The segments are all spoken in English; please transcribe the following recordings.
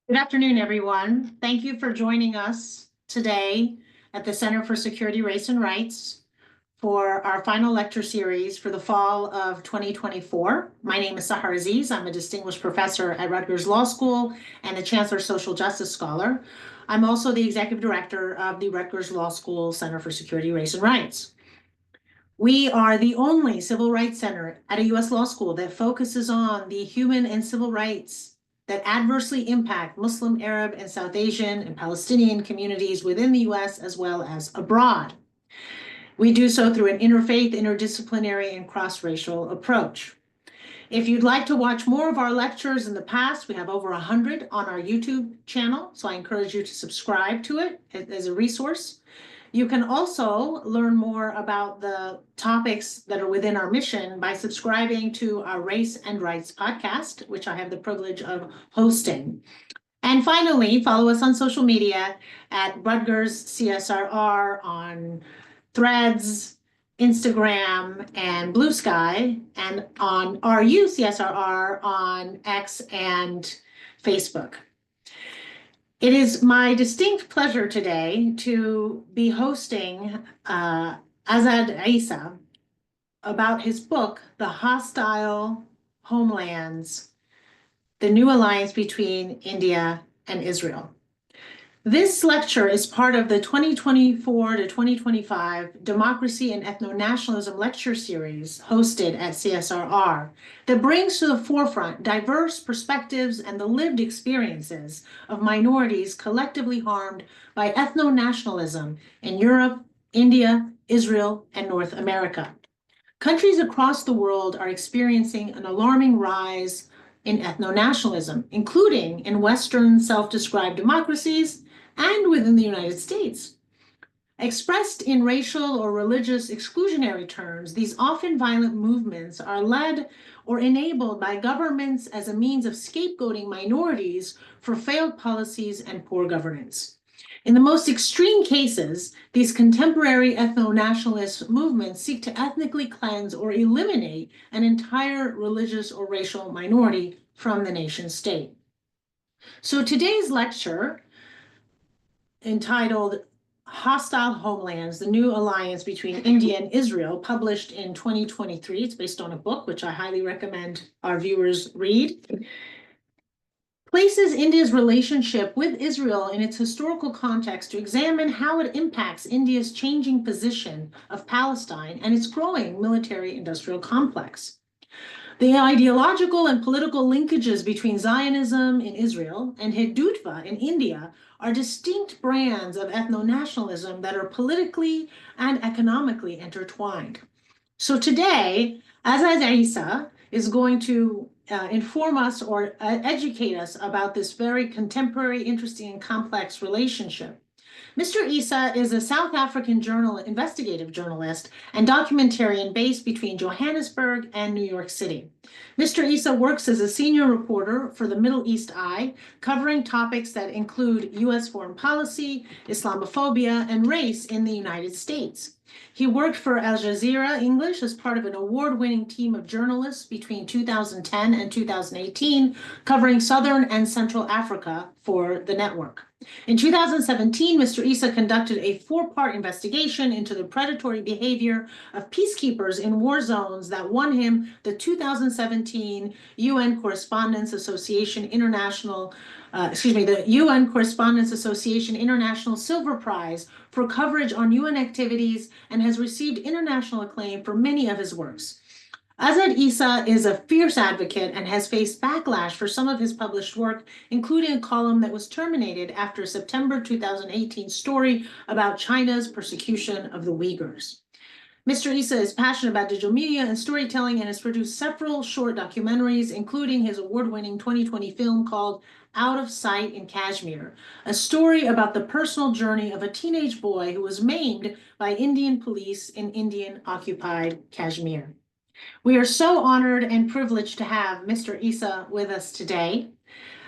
Good afternoon, everyone. Thank you for joining us today at the Center for Security, Race, and Rights for our final lecture series for the fall of 2024. My name is Sahar Aziz. I'm a distinguished professor at Rutgers Law School and the Chancellor Social Justice Scholar. I'm also the executive director of the Rutgers Law School Center for Security, Race, and Rights. We are the only civil rights center at a U.S. law school that focuses on the human and civil rights that adversely impact Muslim, Arab, and South Asian and Palestinian communities within the U.S. as well as abroad. We do so through an interfaith, interdisciplinary, and cross-racial approach. If you'd like to watch more of our lectures in the past, we have over 100 on our YouTube channel, so I encourage you to subscribe to it as a resource. You can also learn more about the topics that are within our mission by subscribing to our Race and Rights podcast, which I have the privilege of hosting. And finally, follow us on social media at Rutgers CSRR on Threads, Instagram, and Blue Sky, and on RU CSRR on X and Facebook. It is my distinct pleasure today to be hosting Azad Essa about his book, The Hostile Homelands, The New Alliance Between India and Israel. This lecture is part of the 2024 to 2025 Democracy and Ethno-Nationalism Lecture Series hosted at CSRR that brings to the forefront diverse perspectives and the lived experiences of minorities collectively harmed by ethno-nationalism in Europe, India, Israel, and North America. Countries across the world are experiencing an alarming rise in ethno-nationalism, including in Western self-described democracies and within the United States. Expressed in racial or religious exclusionary terms, these often violent movements are led or enabled by governments as a means of scapegoating minorities for failed policies and poor governance. In the most extreme cases, these contemporary ethno-nationalist movements seek to ethnically cleanse or eliminate an entire religious or racial minority from the nation state. So today's lecture, entitled Hostile Homelands, The New Alliance Between India and Israel, published in 2023. It's based on a book, which I highly recommend our viewers read, places India's relationship with Israel in its historical context to examine how it impacts India's changing position of Palestine and its growing military-industrial complex. The ideological and political linkages between Zionism in Israel and Hindutva in India are distinct brands of ethno-nationalism that are politically and economically intertwined. So today, Azad Essa is going to inform us or educate us about this very contemporary, interesting, and complex relationship. Mr. Essa is a South African investigative journalist and documentarian based between Johannesburg and New York City. Mr. Essa works as a senior reporter for the Middle East Eye, covering topics that include U.S. foreign policy, Islamophobia, and race in the United States. He worked for Al Jazeera English as part of an award-winning team of journalists between 2010 and 2018, covering Southern and Central Africa for the network. In 2017, Mr. Essa conducted a four-part investigation into the predatory behavior of peacekeepers in war zones that won him the 2017 UN Correspondence Association the UN Correspondence Association International Silver Prize for coverage on UN activities and has received international acclaim for many of his works. Azad Essa is a fierce advocate and has faced backlash for some of his published work, including a column that was terminated after a September 2018 story about China's persecution of the Uyghurs. Mr. Essa is passionate about digital media and storytelling and has produced several short documentaries, including his award-winning 2020 film called Out of Sight in Kashmir, a story about the personal journey of a teenage boy who was maimed by Indian police in Indian-occupied Kashmir. We are so honored and privileged to have Mr. Essa with us today.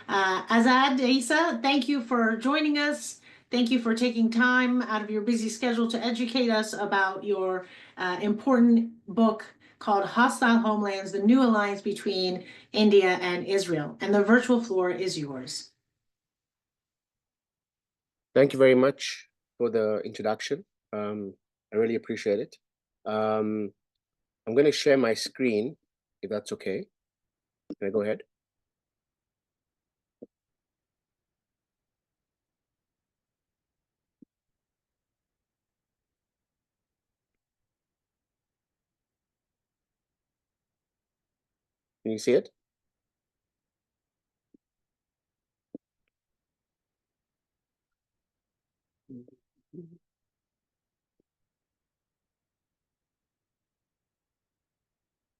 Azad Essa, thank you for joining us. Thank you for taking time out of your busy schedule to educate us about your important book called Hostile Homelands, The New Alliance Between India and Israel. And the virtual floor is yours. Thank you very much for the introduction. I really appreciate it. I'm going to share my screen, if that's okay. Can I go ahead? Can you see it?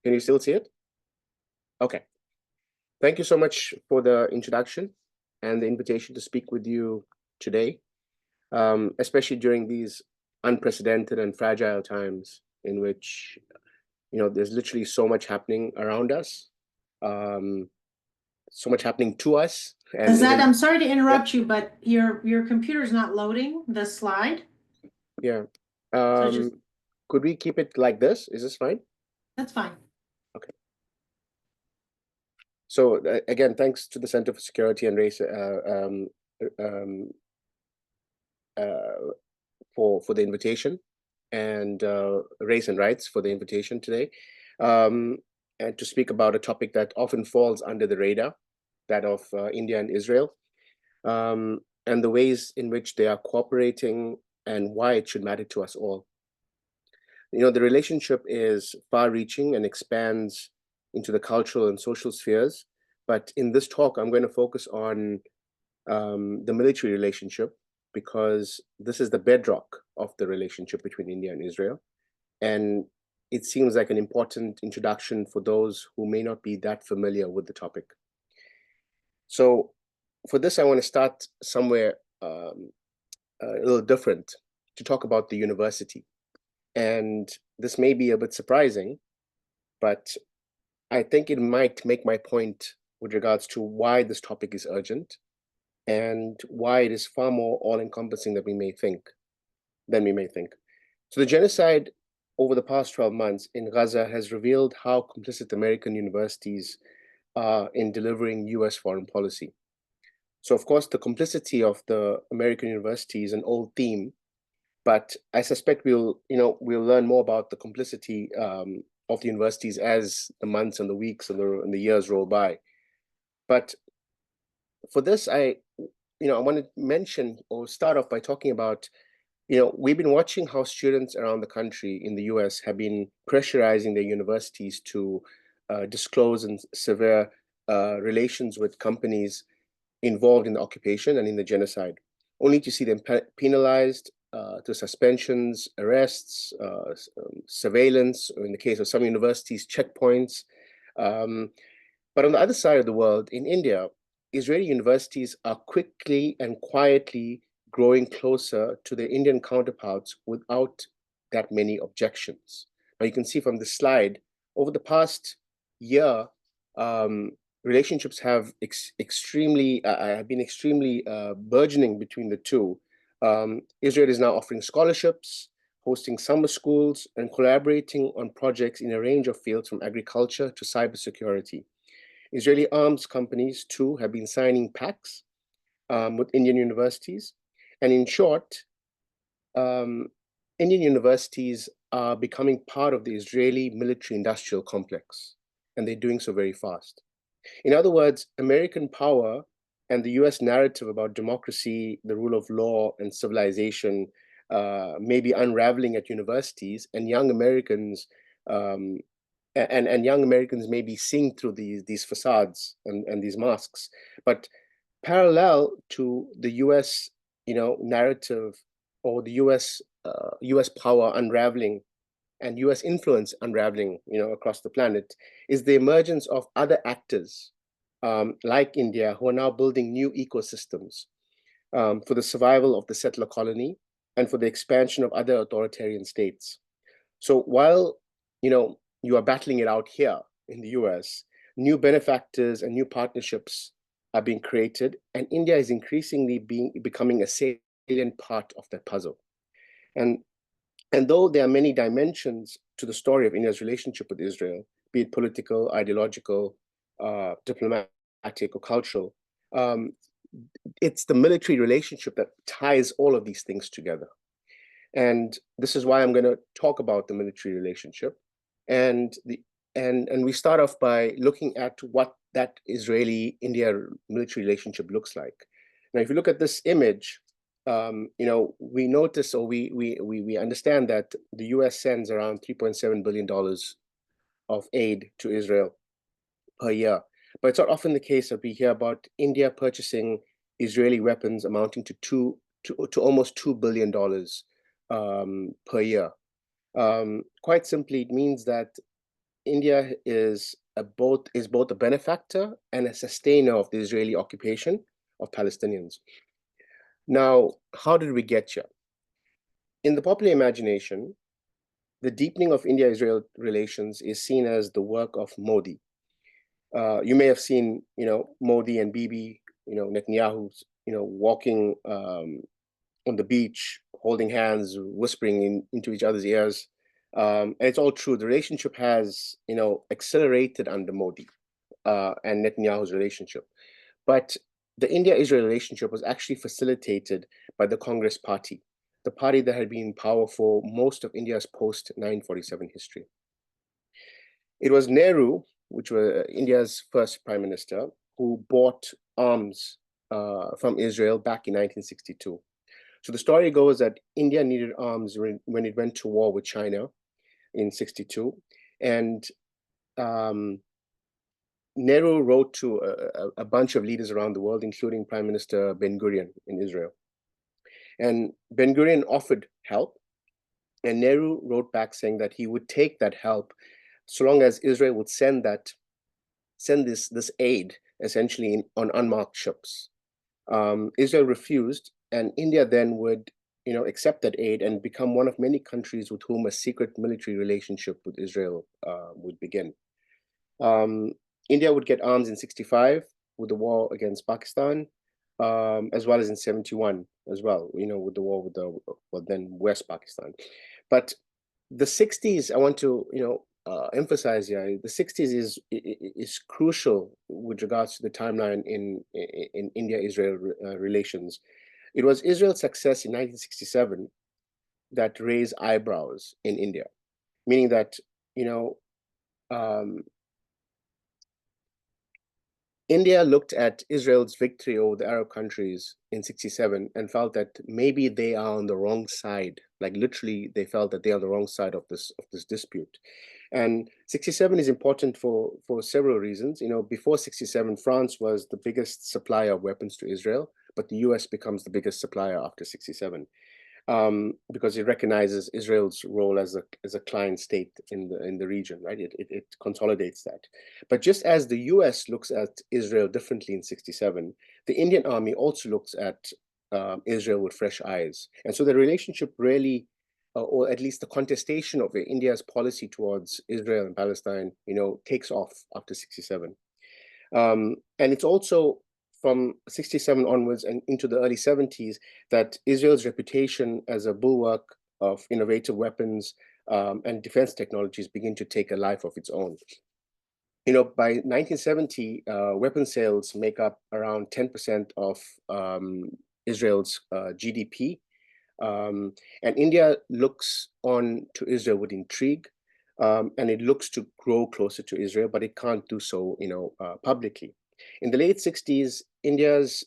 Can you still see it? Okay. Thank you so much for the introduction and the invitation to speak with you today, especially during these unprecedented and fragile times in which, there's literally so much happening around us, so much happening to us. And Azad, even, I'm sorry to interrupt you, but your computer's not loading the slide. yeah. Just, Could we keep it like this? Is this fine? that's fine. Okay. So again, thanks to the Center for Security and Race for the invitation, and Race and Rights for the invitation today, and to speak about a topic that often falls under the radar, that of India and Israel, and the ways in which they are cooperating and why it should matter to us all. The relationship is far-reaching and expands into the cultural and social spheres. But in this talk, I'm going to focus on the military relationship, because this is the bedrock of the relationship between India and Israel. And it seems like an important introduction for those who may not be that familiar with the topic. So for this, I want to start somewhere a little different, to talk about the university. And this may be a bit surprising, but I think it might make my point with regards to why this topic is urgent and why it is far more all-encompassing than we may think. So the genocide over the past 12 months in Gaza has revealed how complicit American universities are in delivering US foreign policy. So of course, the complicity of the American university is an old theme, but I suspect we'll learn more about the complicity of the universities as the months and the weeks and the years roll by. But for this, I want to mention or start off by talking about, we've been watching how students around the country in the US have been pressurizing their universities to disclose and sever relations with companies involved in the occupation and in the genocide, only to see them penalized through suspensions, arrests, surveillance, or in the case of some universities, checkpoints. But on the other side of the world, in India, Israeli universities are quickly and quietly growing closer to their Indian counterparts without that many objections. Now you can see from the slide, over the past year, relationships have been extremely burgeoning between the two. Israel is now offering scholarships, hosting summer schools, and collaborating on projects in a range of fields from agriculture to cybersecurity. Israeli arms companies, too, have been signing pacts with Indian universities. And in short, Indian universities are becoming part of the Israeli military-industrial complex, and they're doing so very fast. In other words, American power and the US narrative about democracy, the rule of law, and civilization may be unraveling at universities, and young Americans young Americans may be seeing through these facades and these masks. But parallel to the US, narrative, or the US power unraveling and US influence unraveling, across the planet, is the emergence of other actors like India, who are now building new ecosystems for the survival of the settler colony and for the expansion of other authoritarian states. So while, you are battling it out here in the US, new benefactors and new partnerships are being created, and India is increasingly becoming a salient part of that puzzle. And though there are many dimensions to the story of India's relationship with Israel, be it political, ideological, diplomatic, or cultural, it's the military relationship that ties all of these things together. And this is why I'm going to talk about the military relationship. And we start off by looking at what that Israeli-India military relationship looks like. Now, if you look at this image, we notice, or we understand that the US sends around $3.7 billion of aid to Israel per year. But it's not often the case that we hear about India purchasing Israeli weapons amounting to almost $2 billion per year. Quite simply, it means that India is both a benefactor and a sustainer of the Israeli occupation of Palestinians. Now, how did we get here? In the popular imagination, the deepening of India-Israel relations is seen as the work of Modi. You may have seen, Modi and Bibi, Netanyahu, walking on the beach, holding hands, whispering into each other's ears. And it's all true. The relationship has, accelerated under Modi and Netanyahu's relationship. But the India-Israel relationship was actually facilitated by the Congress Party, the party that had been in power for most of India's post-947 history. It was Nehru, which was India's first prime minister, who bought arms from Israel back in 1962. So the story goes that India needed arms when it went to war with China in 62. And Nehru wrote to a bunch of leaders around the world, including Prime Minister Ben-Gurion in Israel. And Ben-Gurion offered help. And Nehru wrote back saying that he would take that help so long as Israel would send this aid essentially on unmarked ships. Israel refused, and India then would accept that aid and become one of many countries with whom a secret military relationship with Israel would begin. India would get arms in 65 with the war against Pakistan, as well as in 71 as well, with the war with then West Pakistan. But the 60s, I want to, emphasize here, the 60s is crucial with regards to the timeline in India-Israel relations. It was Israel's success in 1967 that raised eyebrows in India, meaning that, India looked at Israel's victory over the Arab countries in 67 and felt that maybe they are on the wrong side. Like literally, they felt that they are on the wrong side of this dispute. And 67 is important for several reasons. Before 67, France was the biggest supplier of weapons to Israel, but the US becomes the biggest supplier after 67. Because it recognizes Israel's role as a client state in the region, right? It consolidates that. But just as the US looks at Israel differently in 67, the Indian army also looks at Israel with fresh eyes. And so the relationship really, or at least the contestation of India's policy towards Israel and Palestine, takes off after 67. And it's also from 67 onwards and into the early 70s that Israel's reputation as a bulwark of innovative weapons and defense technologies begin to take a life of its own. By 1970, weapon sales make up around 10% of Israel's GDP. And India looks on to Israel with intrigue, and it looks to grow closer to Israel, but it can't do so, publicly. In the late 60s, India's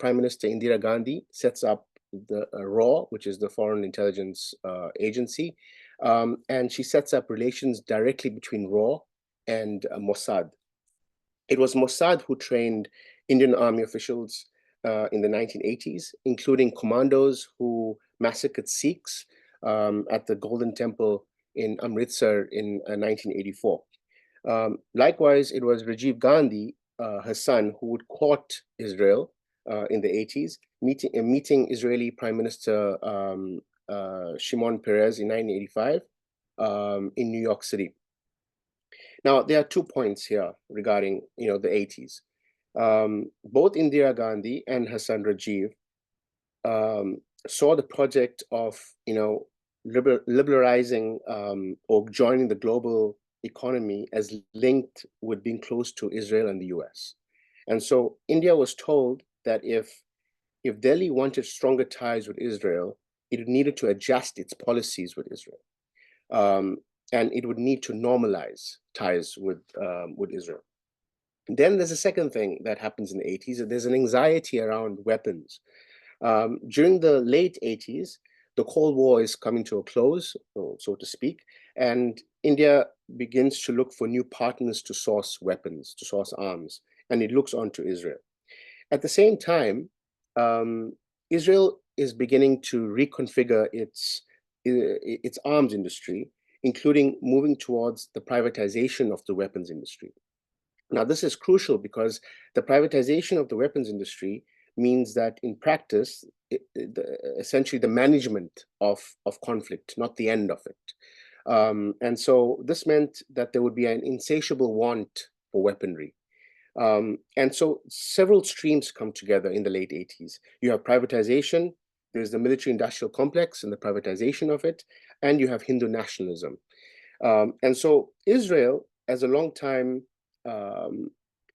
Prime Minister Indira Gandhi sets up the RAW, which is the Foreign Intelligence Agency, and she sets up relations directly between RAW and Mossad. It was Mossad who trained Indian army officials in the 1980s, including commandos who massacred Sikhs at the Golden Temple in Amritsar in 1984. Likewise, it was Rajiv Gandhi, her son, who would court Israel in the 80s, meeting Israeli Prime Minister Shimon Peres in 1985 in New York City. Now, there are 2 points here regarding, the 80s. Both Indira Gandhi and her son Rajiv saw the project of, liberalizing or joining the global economy as linked with being close to Israel and the US. And so India was told that if Delhi wanted stronger ties with Israel, it needed to adjust its policies with Israel. And it would need to normalize ties with Israel. Then there's a second thing that happens in the 80s. There's an anxiety around weapons. During the late 80s, the Cold War is coming to a close, so to speak, and India begins to look for new partners to source weapons, to source arms, and it looks on to Israel. At the same time, Israel is beginning to reconfigure its arms industry, including moving towards the privatization of the weapons industry. Now, this is crucial because the privatization of the weapons industry means that in practice, essentially the management of conflict, not the end of it. And so this meant that there would be an insatiable want for weaponry. And so several streams come together in the late 80s. You have privatization, there's the military industrial complex and the privatization of it, and you have Hindu nationalism. And so Israel, as a long time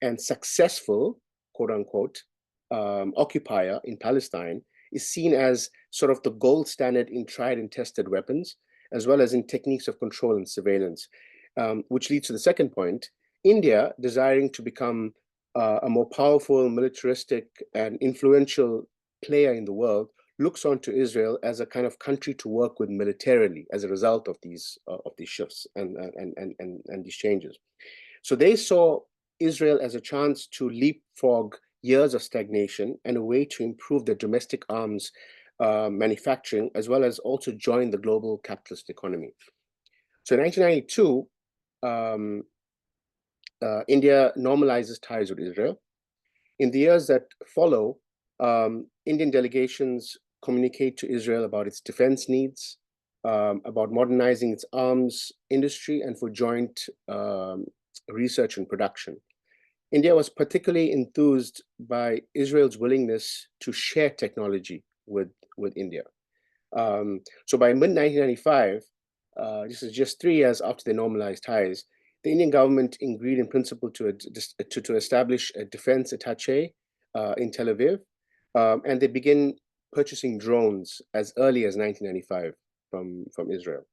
and successful, quote unquote, occupier in Palestine, is seen as sort of the gold standard in tried and tested weapons, as well as in techniques of control and surveillance, which leads to the second point. India, desiring to become a more powerful, militaristic, and influential player in the world, looks on to Israel as a kind of country to work with militarily as a result of these shifts and these changes. So they saw Israel as a chance to leapfrog years of stagnation and a way to improve their domestic arms manufacturing, as well as also join the global capitalist economy. So in 1992, India normalizes ties with Israel. In the years that follow, Indian delegations communicate to Israel about its defense needs, about modernizing its arms industry, and for joint research and production. India was particularly enthused by Israel's willingness to share technology with India. So by mid-1995, this is just 3 years after they normalized ties, the Indian government agreed in principle to establish a defense attaché in Tel Aviv, and they begin purchasing drones as early as 1995 from Israel.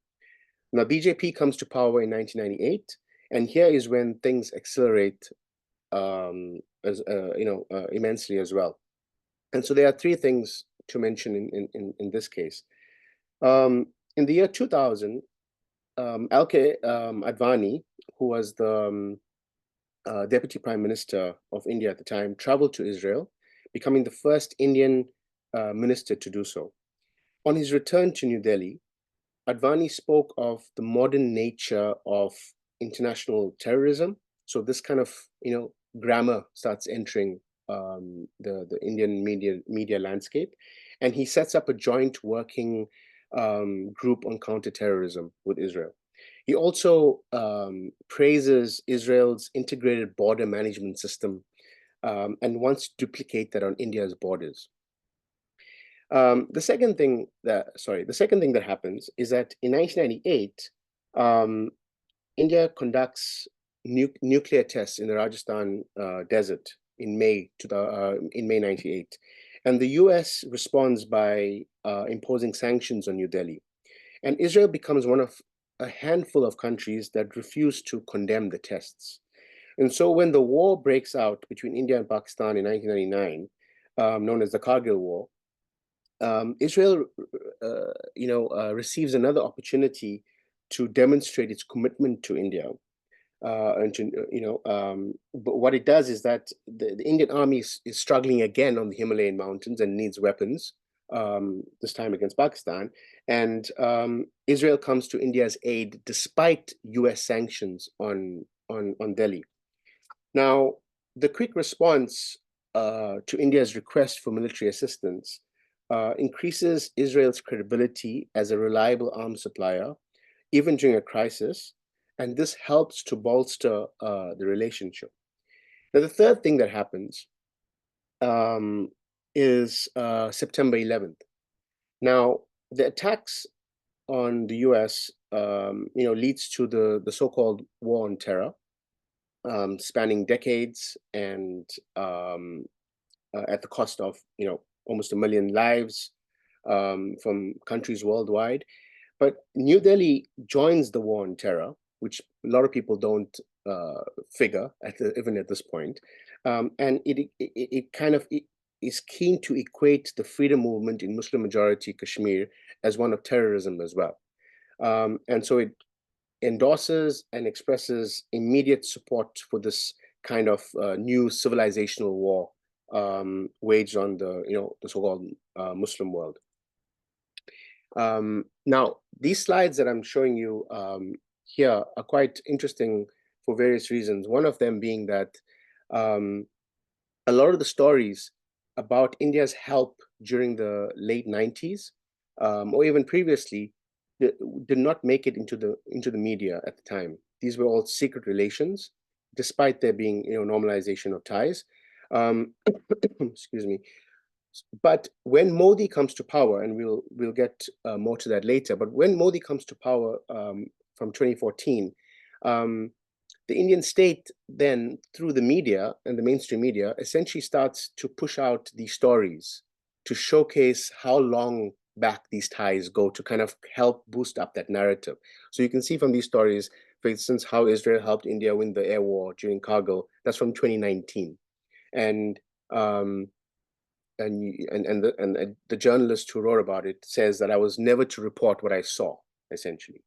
Now, BJP comes to power in 1998, and here is when things accelerate immensely as well. And so there are 3 things to mention in this case. In the year 2000, Advani, who was the Deputy Prime Minister of India at the time, traveled to Israel, becoming the first Indian minister to do so. On his return to New Delhi, Advani spoke of the modern nature of international terrorism. So this kind of, grammar starts entering the Indian media landscape, and he sets up a joint working group on counterterrorism with Israel. He also praises Israel's integrated border management system and wants to duplicate that on India's borders. The second thing that happens is that in 1998, India conducts nuclear tests in the Rajasthan desert in May 98, and the U.S. responds by imposing sanctions on New Delhi, and Israel becomes one of a handful of countries that refuse to condemn the tests. And so when the war breaks out between India and Pakistan in 1999, known as the Kargil War, Israel, receives another opportunity to demonstrate its commitment to India. But what it does is that the Indian army is struggling again on the Himalayan mountains and needs weapons, this time against Pakistan. And Israel comes to India's aid despite US sanctions on Delhi. Now, the quick response to India's request for military assistance increases Israel's credibility as a reliable arms supplier, even during a crisis, and this helps to bolster the relationship. Now, the third thing that happens is September 11th. Now, the attacks on the US, leads to the so-called war on terror. spanning decades and at the cost of almost 1 million lives from countries worldwide. But New Delhi joins the war on terror, which a lot of people don't figure even at this point, and it kind of is keen to equate the freedom movement in Muslim-majority Kashmir as one of terrorism as well, and so it endorses and expresses immediate support for this kind of new civilizational war waged on the so-called Muslim world. Now, these slides that I'm showing you here are quite interesting for various reasons. One of them being that a lot of the stories about India's help during the late 90s or even previously did not make it into the media at the time. These were all secret relations, despite there being normalization of ties. Excuse me. But when Modi comes to power, and we'll get more to that later, but when Modi comes to power from 2014, the Indian state then, through the media and the mainstream media, essentially starts to push out these stories to showcase how long back these ties go, to kind of help boost up that narrative. So you can see from these stories, for instance, how Israel helped India win the air war during Kargil. That's from 2019, and the journalist who wrote about it says that I was never to report what I saw, essentially.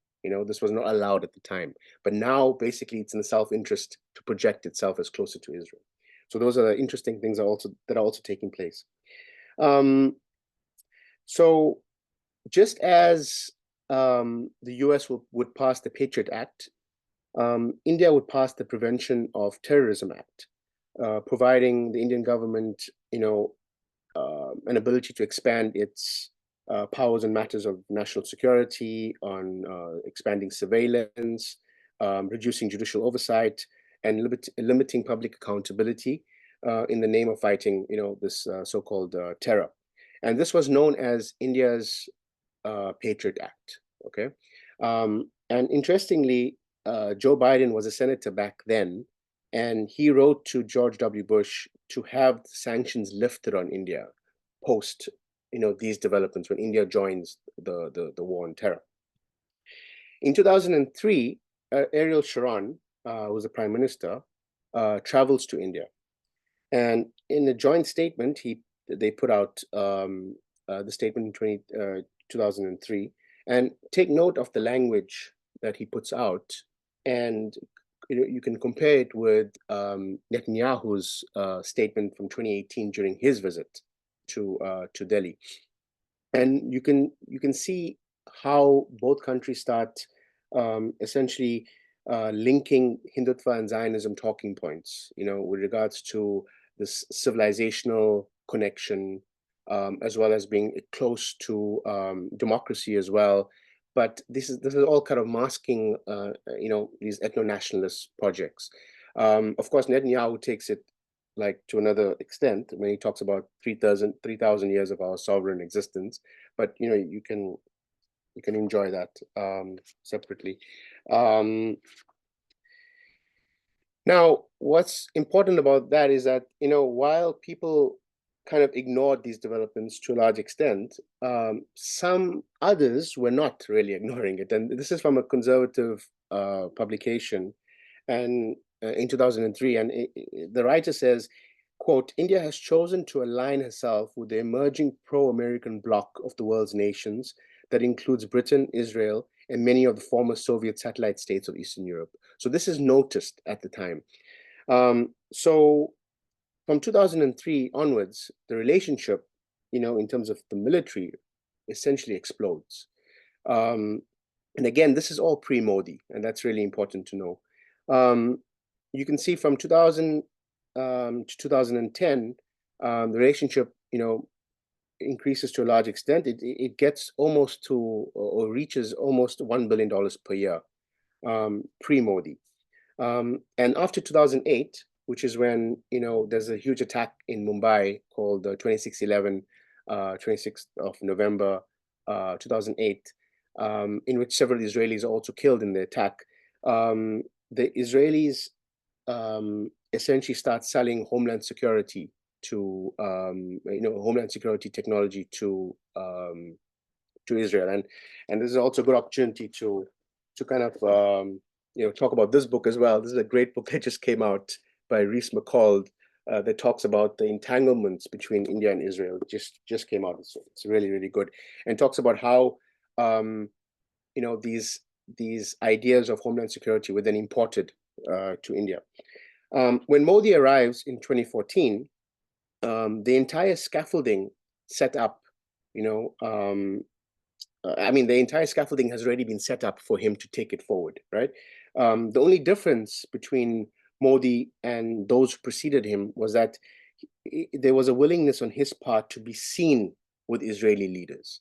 This was not allowed at the time. But now, basically, it's in the self-interest to project itself as closer to Israel. So those are the interesting things that are also taking place. So just as the US would pass the Patriot Act, India would pass the Prevention of Terrorism Act, providing the Indian government, an ability to expand its powers in matters of national security, on expanding surveillance, reducing judicial oversight, and limiting public accountability in the name of fighting, this so-called terror. And this was known as India's Patriot Act. Okay, and interestingly, Joe Biden was a senator back then, and he wrote to George W. Bush to have sanctions lifted on India post, these developments, when India joins the war on terror. In 2003, Ariel Sharon, who was the prime minister, travels to India, and in a joint statement, they put out the statement in 2003, and take note of the language that he puts out, and you can compare it with Netanyahu's statement from 2018 during his visit to Delhi, and you can see how both countries start essentially linking Hindutva and Zionism talking points, with regards to this civilizational connection, as well as being close to democracy as well. But this is all kind of masking, these ethno-nationalist projects. Of course, Netanyahu takes it like to another extent when he talks about 3,000 years of our sovereign existence. But you can enjoy that separately. Now, what's important about that is that while people kind of ignored these developments to a large extent, some others were not really ignoring it. And this is from a conservative publication, and in 2003, and the writer says, quote, "India has chosen to align herself with the emerging pro-American bloc of the world's nations that includes Britain, Israel, and many of the former Soviet satellite states of Eastern Europe." So this is noticed at the time. So from 2003 onwards, the relationship, in terms of the military, essentially explodes. And again, this is all pre-Modi, and that's really important to know. You can see from 2000 to 2010, the relationship, increases to a large extent. It gets almost to, or reaches almost $1 billion per year, pre-Modi. And after 2008, which is when, there's a huge attack in Mumbai called the 26/11, 26th of November, 2008, in which several Israelis are also killed in the attack. The Israelis essentially start selling Homeland Security to Homeland Security technology to Israel, and this is also a good opportunity to kind of talk about this book as well. This is a great book that just came out by Rees McCall that talks about the entanglements between India and Israel. It just came out. It's really, really good, and talks about how these ideas of Homeland Security were then imported to India. When Modi arrives in 2014, the entire scaffolding set up, the entire scaffolding has already been set up for him to take it forward, right? The only difference between Modi and those who preceded him was that there was a willingness on his part to be seen with Israeli leaders.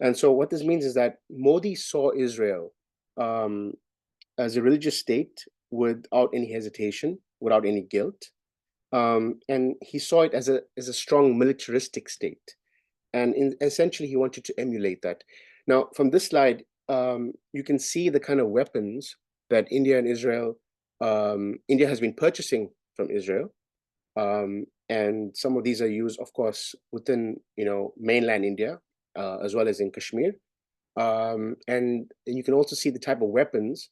And so what this means is that Modi saw Israel as a religious state without any hesitation, without any guilt. And he saw it as a strong militaristic state. And essentially, he wanted to emulate that. Now, from this slide, you can see the kind of weapons that India has been purchasing from Israel. And some of these are used, of course, within mainland India, as well as in Kashmir. And you can also see the type of weapons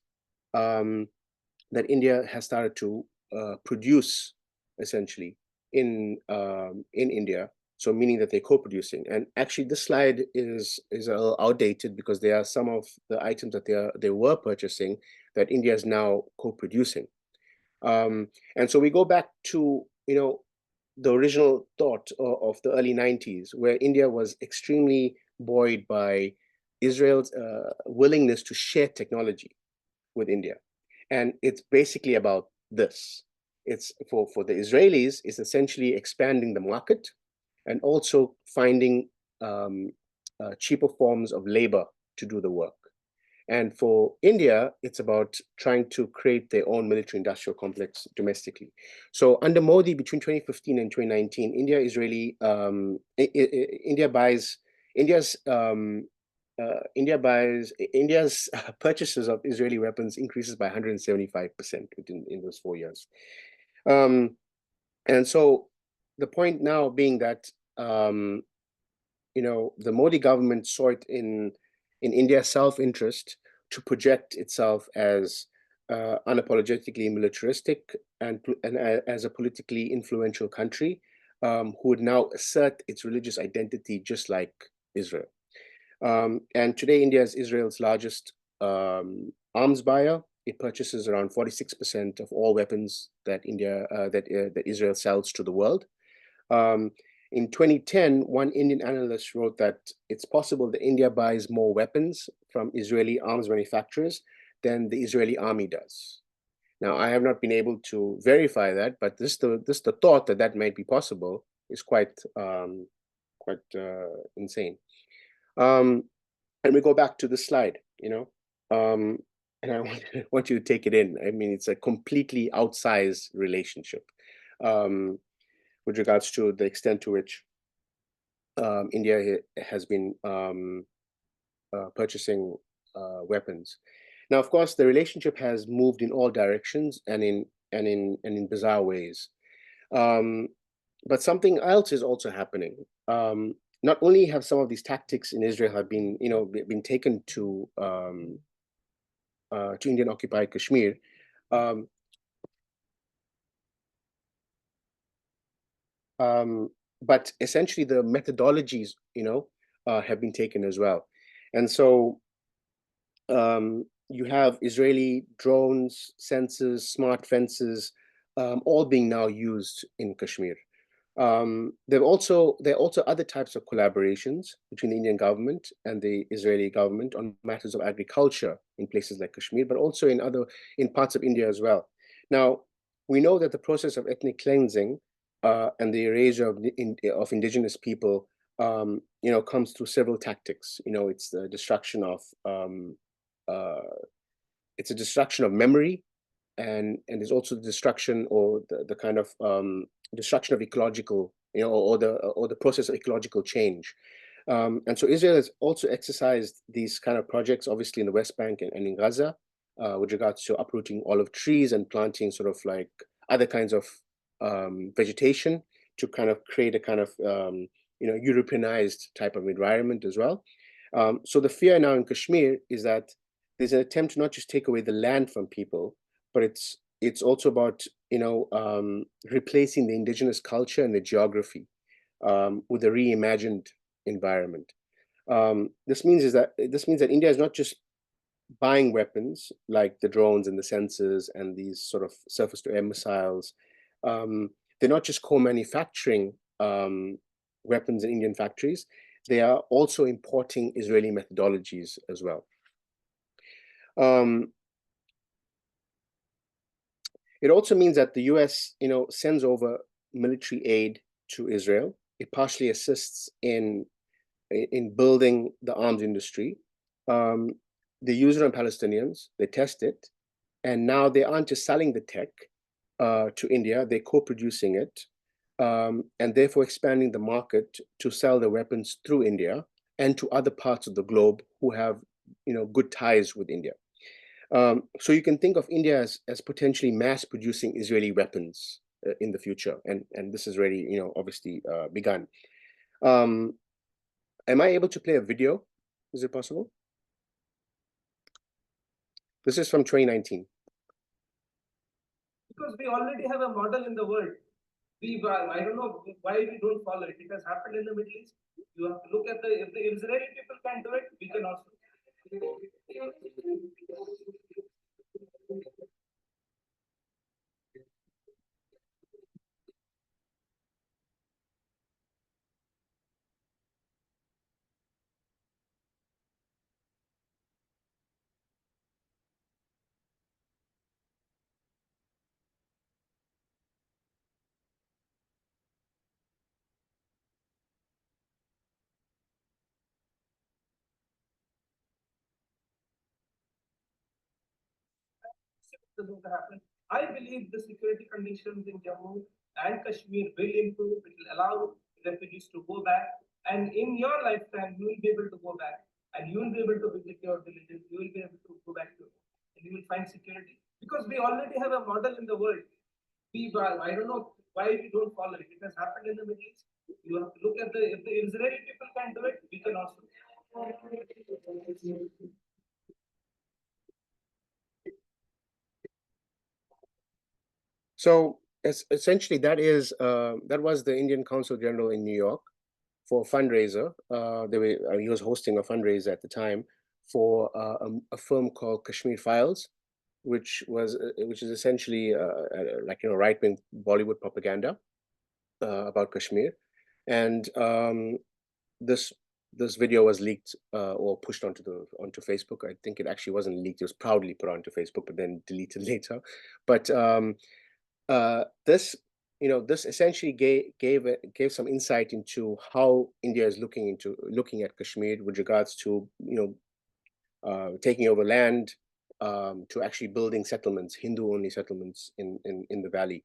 that India has started to produce, essentially, in India. So meaning that they're co-producing. And actually, this slide is a little outdated because there are some of the items that they were purchasing that India is now co-producing. And so we go back to the original thought of the early 90s, where India was extremely buoyed by Israel's willingness to share technology with India. And it's basically about this. It's for the Israelis, it's essentially expanding the market and also finding cheaper forms of labor to do the work. And for India, it's about trying to create their own military-industrial complex domestically. So under Modi, between 2015 and 2019, India's purchases of Israeli weapons increases by 175% in those 4 years. And so the point now being that the Modi government saw it in India's self-interest to project itself as unapologetically militaristic and as a politically influential country who would now assert its religious identity just like Israel. And today, India is Israel's largest arms buyer. It purchases around 46% of all weapons that Israel sells to the world. In 2010, one Indian analyst wrote that it's possible that India buys more weapons from Israeli arms manufacturers than the Israeli army does. Now, I have not been able to verify that, but the thought that might be possible is quite insane. And we go back to the slide, and I want you to take it in. I mean, it's a completely outsized relationship with regards to the extent to which India has been purchasing weapons. Now, of course, the relationship has moved in all directions and in bizarre ways. But something else is also happening. Not only have some of these tactics in Israel have been taken to Indian-occupied Kashmir, but essentially the methodologies, have been taken as well. And so you have Israeli drones, sensors, smart fences, all being now used in Kashmir. There are also other types of collaborations between the Indian government and the Israeli government on matters of agriculture in places like Kashmir, but also in parts of India as well. Now, we know that the process of ethnic cleansing and the erasure of indigenous people, comes through several tactics. It's the destruction of memory, and there's also the destruction or the kind of destruction of ecological, or the process of ecological change. And so Israel has also exercised these kind of projects, obviously in the West Bank and in Gaza, with regards to uprooting olive trees and planting sort of like other kinds of vegetation to kind of create a kind of Europeanized type of environment as well. So the fear now in Kashmir is that there's an attempt to not just take away the land from people, but it's also about replacing the indigenous culture and the geography with a reimagined environment. This means that India is not just buying weapons like the drones and the sensors and these sort of surface-to-air missiles. They're not just co-manufacturing weapons in Indian factories. They are also importing Israeli methodologies as well. It also means that the US, sends over military aid to Israel. It partially assists in building the arms industry. They use it on Palestinians, they test it, and now they aren't just selling the tech to India, they're co-producing it, and therefore expanding the market to sell the weapons through India and to other parts of the globe who have, good ties with India. So you can think of India as potentially mass producing Israeli weapons in the future, and this has already, obviously begun. Am I able to play a video? Is it possible? This is from 2019. Because we already have a model in the world. I don't know why we don't follow it. It has happened in the Middle East. You have to look at if the Israeli people can do it, we can also. Going to happen. I believe the security conditions in Jammu and Kashmir will improve. It will allow refugees to go back, and in your lifetime, you will be able to go back, and you will be able to visit your villages. You will be able to go back to, and you will find security because we already have a model in the world. I don't know why we don't follow it. It has happened in the Middle East. You have to look at if the Israeli people can do it, we can also. So essentially, that was the Indian Consul General in New York for a fundraiser. He was hosting a fundraiser at the time for a film called Kashmir Files, which is essentially like right-wing Bollywood propaganda about Kashmir, and this video was leaked or pushed onto Facebook. I think it actually wasn't leaked; it was proudly put onto Facebook, but then deleted later. But this essentially gave some insight into how India is looking at Kashmir with regards to taking over land, to actually building settlements, Hindu-only settlements in the valley.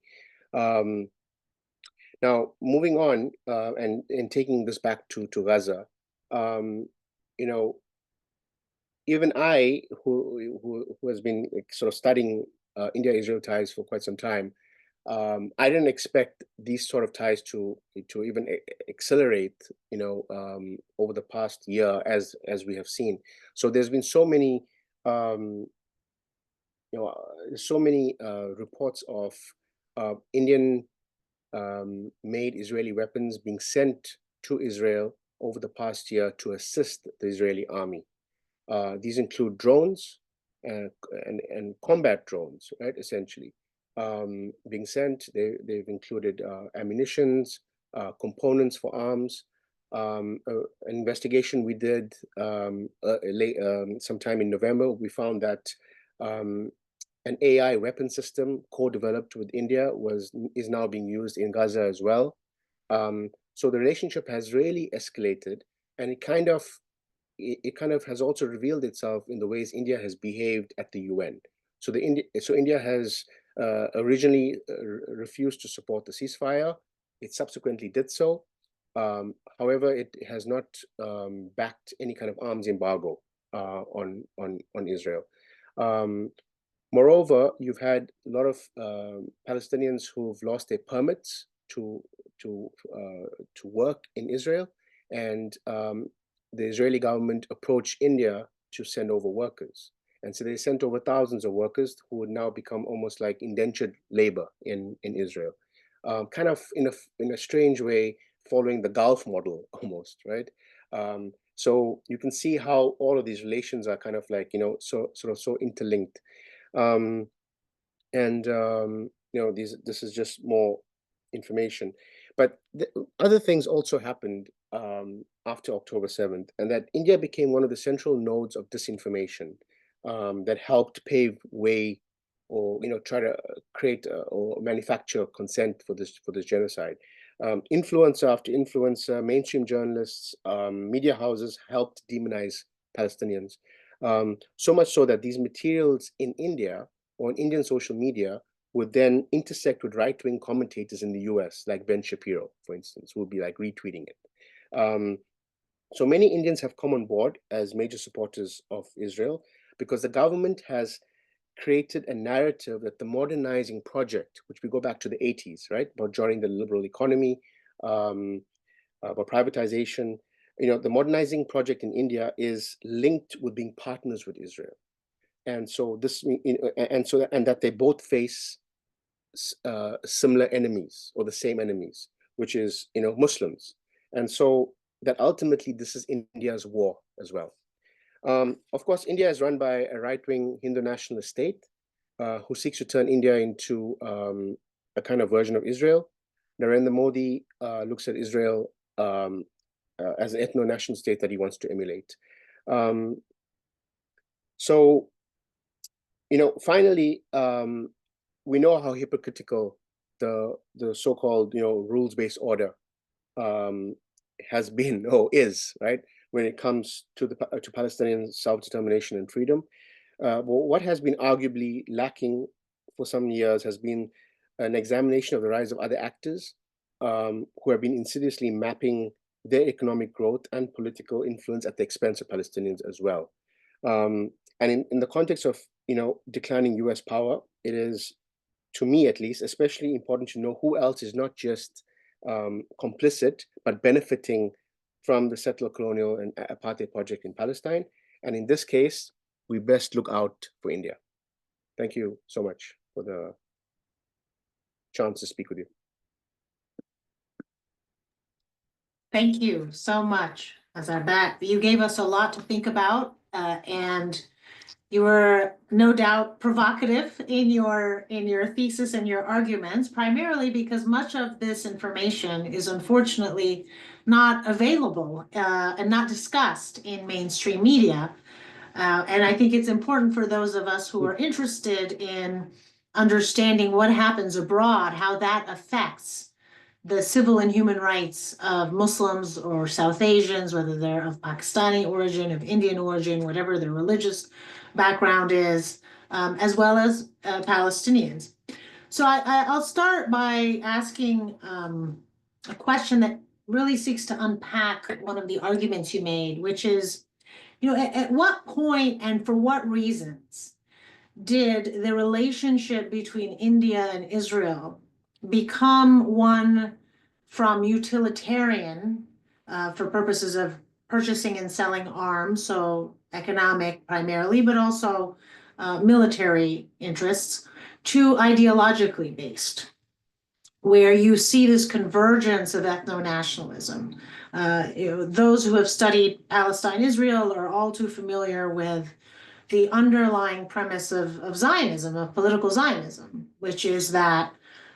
Now, moving on and taking this back to Gaza, even I, who has been sort of studying India-Israel ties for quite some time, I didn't expect these sort of ties to even accelerate, over the past year as we have seen. So there's been so many, reports of Indian made Israeli weapons being sent to Israel over the past year to assist the Israeli army. These include drones and combat drones, right? Essentially, being sent. They've included ammunitions, components for arms. An investigation we did sometime in November, we found that an AI weapon system co-developed with India is now being used in Gaza as well. So the relationship has really escalated, and it kind of has also revealed itself in the ways India has behaved at the UN. So India has originally refused to support the ceasefire. It subsequently did so. However, it has not backed any kind of arms embargo on Israel. Moreover, you've had a lot of Palestinians who've lost their permits to work in Israel, and the Israeli government approached India to send over workers. And so they sent over thousands of workers who would now become almost like indentured labor in Israel, kind of in a strange way, following the Gulf model almost, right? So you can see how all of these relations are kind of like, so interlinked. This is just more information. But other things also happened after October 7th, and that India became one of the central nodes of disinformation that helped pave way, or try to create or manufacture consent for this genocide. Influencer after influencer, mainstream journalists, media houses helped demonize Palestinians. So much so that these materials in India or in Indian social media would then intersect with right-wing commentators in the US, like Ben Shapiro, for instance, who would be like retweeting it. So many Indians have come on board as major supporters of Israel because the government has created a narrative that the modernizing project, which we go back to the 80s, right, about joining the liberal economy, about privatization, the modernizing project in India is linked with being partners with Israel. And so that they both face similar enemies or the same enemies, which is Muslims. And so that ultimately this is India's war as well. Of course, India is run by a right-wing Hindu nationalist state who seeks to turn India into a kind of version of Israel. Narendra Modi looks at Israel as an ethno-national state that he wants to emulate. So, finally, we know how hypocritical the so-called rules-based order has been or is, right, when it comes to to Palestinian self-determination and freedom. What has been arguably lacking for some years has been an examination of the rise of other actors who have been insidiously mapping their economic growth and political influence at the expense of Palestinians as well. And in the context of declining US power, it is, to me at least, especially important to know who else is not just complicit, but benefiting from the settler colonial and apartheid project in Palestine. And in this case, we best look out for India. Thank you so much for the chance to speak with you. Thank you so much, Azad. You gave us a lot to think about, and you were no doubt provocative in your thesis and your arguments, primarily because much of this information is unfortunately not available and not discussed in mainstream media. And I think it's important for those of us who are interested in understanding what happens abroad, how that affects the civil and human rights of Muslims or South Asians, whether they're of Pakistani origin, of Indian origin, whatever their religious background is, as well as Palestinians. So I'll start by asking a question that really seeks to unpack one of the arguments you made, which is, at what point and for what reasons did the relationship between India and Israel become one from utilitarian for purposes of purchasing and selling arms, so economic primarily, but also military interests, to ideologically based, where you see this convergence of ethno-nationalism. Those who have studied Palestine, Israel are all too familiar with the underlying premise of Zionism, of political Zionism, which is that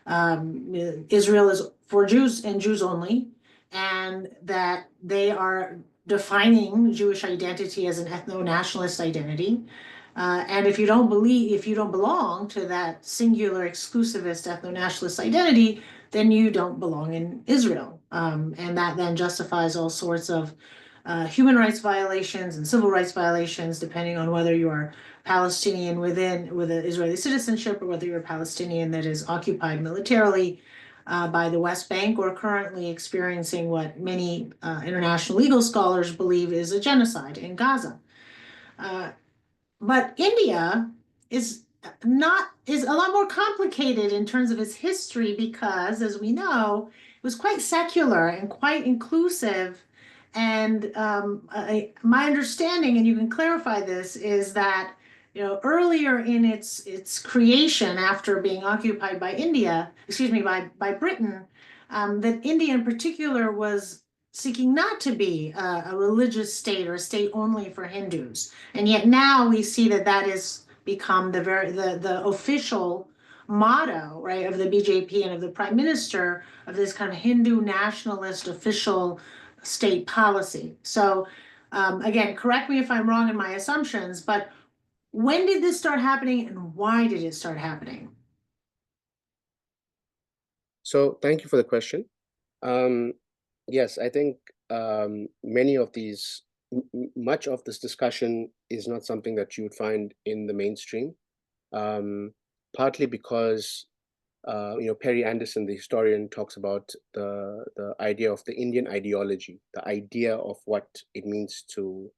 Israel is for Jews and Jews only, and that they are defining Jewish identity as an ethno-nationalist identity. And if you don't belong to that singular exclusivist ethno-nationalist identity, then you don't belong in Israel. And that then justifies all sorts of human rights violations and civil rights violations, depending on whether you are Palestinian with an Israeli citizenship or whether you're a Palestinian that is occupied militarily by the West Bank or currently experiencing what many international legal scholars believe is a genocide in Gaza. But India is is a lot more complicated in terms of its history because, as we know, it was quite secular and quite inclusive. And my understanding, and you can clarify this, is that earlier in its creation, after being occupied by India, excuse me, by Britain, that India in particular was seeking not to be a religious state or a state only for Hindus. And yet now we see that that has become the official motto, right, of the BJP and of the prime minister, of this kind of Hindu nationalist official state policy. So again, correct me if I'm wrong in my assumptions, but when did this start happening and why did it start happening? So thank you for the question. Yes, I think many of these, much of this discussion is not something that you would find in the mainstream, partly because Perry Anderson, the historian, talks about the idea of the Indian ideology, the idea of what it means to,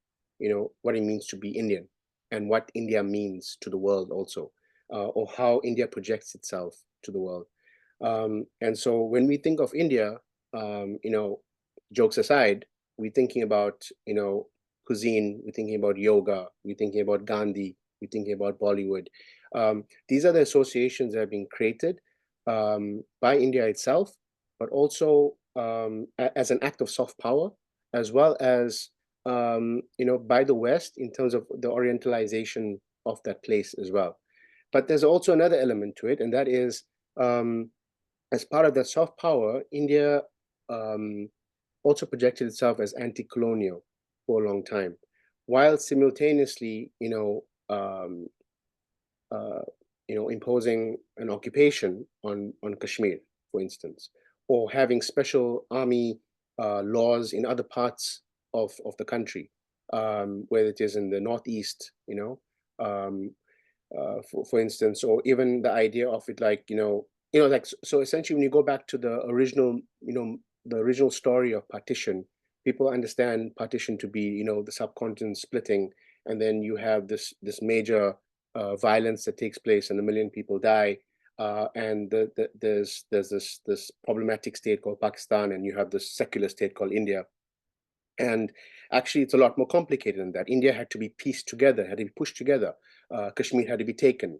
what it means to be Indian, and what India means to the world also, or how India projects itself to the world. And so when we think of India, jokes aside, we're thinking about, cuisine, we're thinking about yoga, we're thinking about Gandhi, we're thinking about Bollywood. These are the associations that have been created by India itself, but also as an act of soft power, as well as, by the West in terms of the orientalization of that place as well. But there's also another element to it, and that is, as part of that soft power, India also projected itself as anti-colonial for a long time, while simultaneously, imposing an occupation on Kashmir, for instance, or having special army laws in other parts of the country, whether it is in the northeast, for instance, or even the idea of it like, like, so essentially when you go back to the original, the original story of partition, people understand partition to be, the subcontinent splitting, and then you have this major violence that takes place and 1 million people die, and there's this problematic state called Pakistan, and you have this secular state called India. And actually, it's a lot more complicated than that. India had to be pieced together, had to be pushed together. Kashmir had to be taken,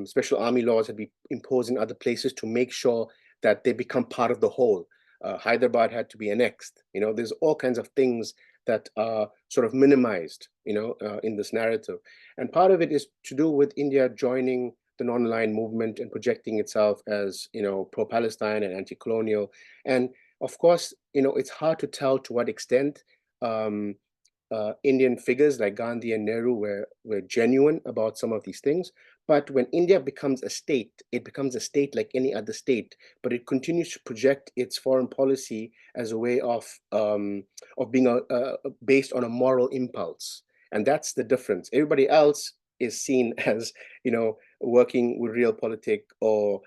special army laws had to be imposed in other places to make sure that they become part of the whole. Hyderabad had to be annexed. There's all kinds of things that are sort of minimized, in this narrative. And part of it is to do with India joining the non-aligned movement and projecting itself as, pro-Palestine and anti-colonial. And of course, it's hard to tell to what extent Indian figures like Gandhi and Nehru were genuine about some of these things. But when India becomes a state, it becomes a state like any other state, but it continues to project its foreign policy as a way of being based on a moral impulse. And that's the difference. Everybody else is seen as, working with realpolitik or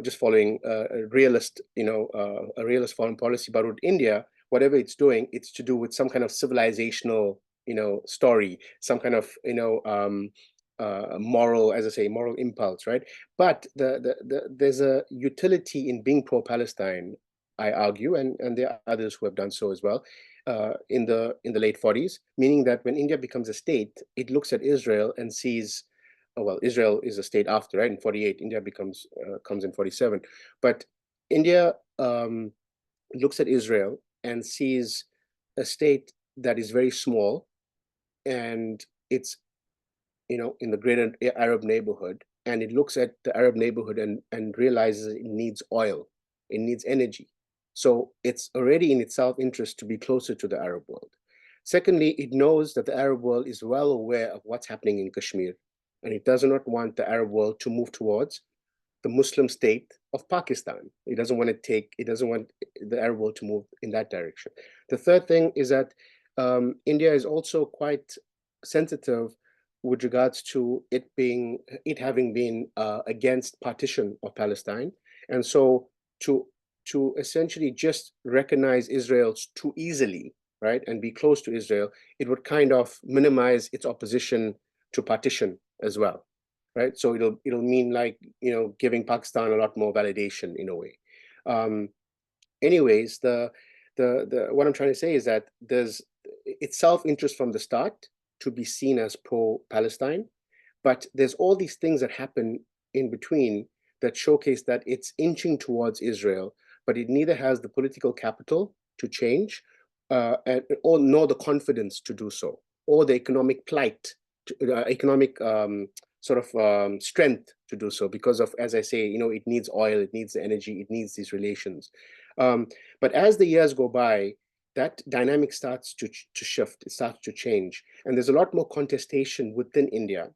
just following a realist, a realist foreign policy. But with India, whatever it's doing, it's to do with some kind of civilizational, story, some kind of, moral, as I say, moral impulse, right? But there's a utility in being pro-Palestine, I argue, and there are others who have done so as well, in the late 40s, meaning that when India becomes a state, it looks at Israel and sees, well, Israel is a state after, right? In 48, India comes in 47, but India looks at Israel and sees a state that is very small, and it's, in the greater Arab neighborhood, and it looks at the Arab neighborhood and realizes it needs oil, it needs energy. So it's already in its self-interest to be closer to the Arab world. Secondly, it knows that the Arab world is well aware of what's happening in Kashmir, and it does not want the Arab world to move towards the Muslim state of Pakistan. It doesn't want the Arab world to move in that direction. The third thing is that India is also quite sensitive with regards to it having been against partition of Palestine. And so to essentially just recognize Israel too easily, right, and be close to Israel, it would kind of minimize its opposition to partition as well, right? So it'll mean like, giving Pakistan a lot more validation in a way. Anyways, what I'm trying to say is that it's self-interest from the start to be seen as pro-Palestine, but there's all these things that happen in between that showcase that it's inching towards Israel, but it neither has the political capital to change, or nor the confidence to do so, or the economic plight, economic strength to do so, because of, as I say, it needs oil, it needs the energy, it needs these relations. But as the years go by, that dynamic starts to shift, it starts to change, and there's a lot more contestation within India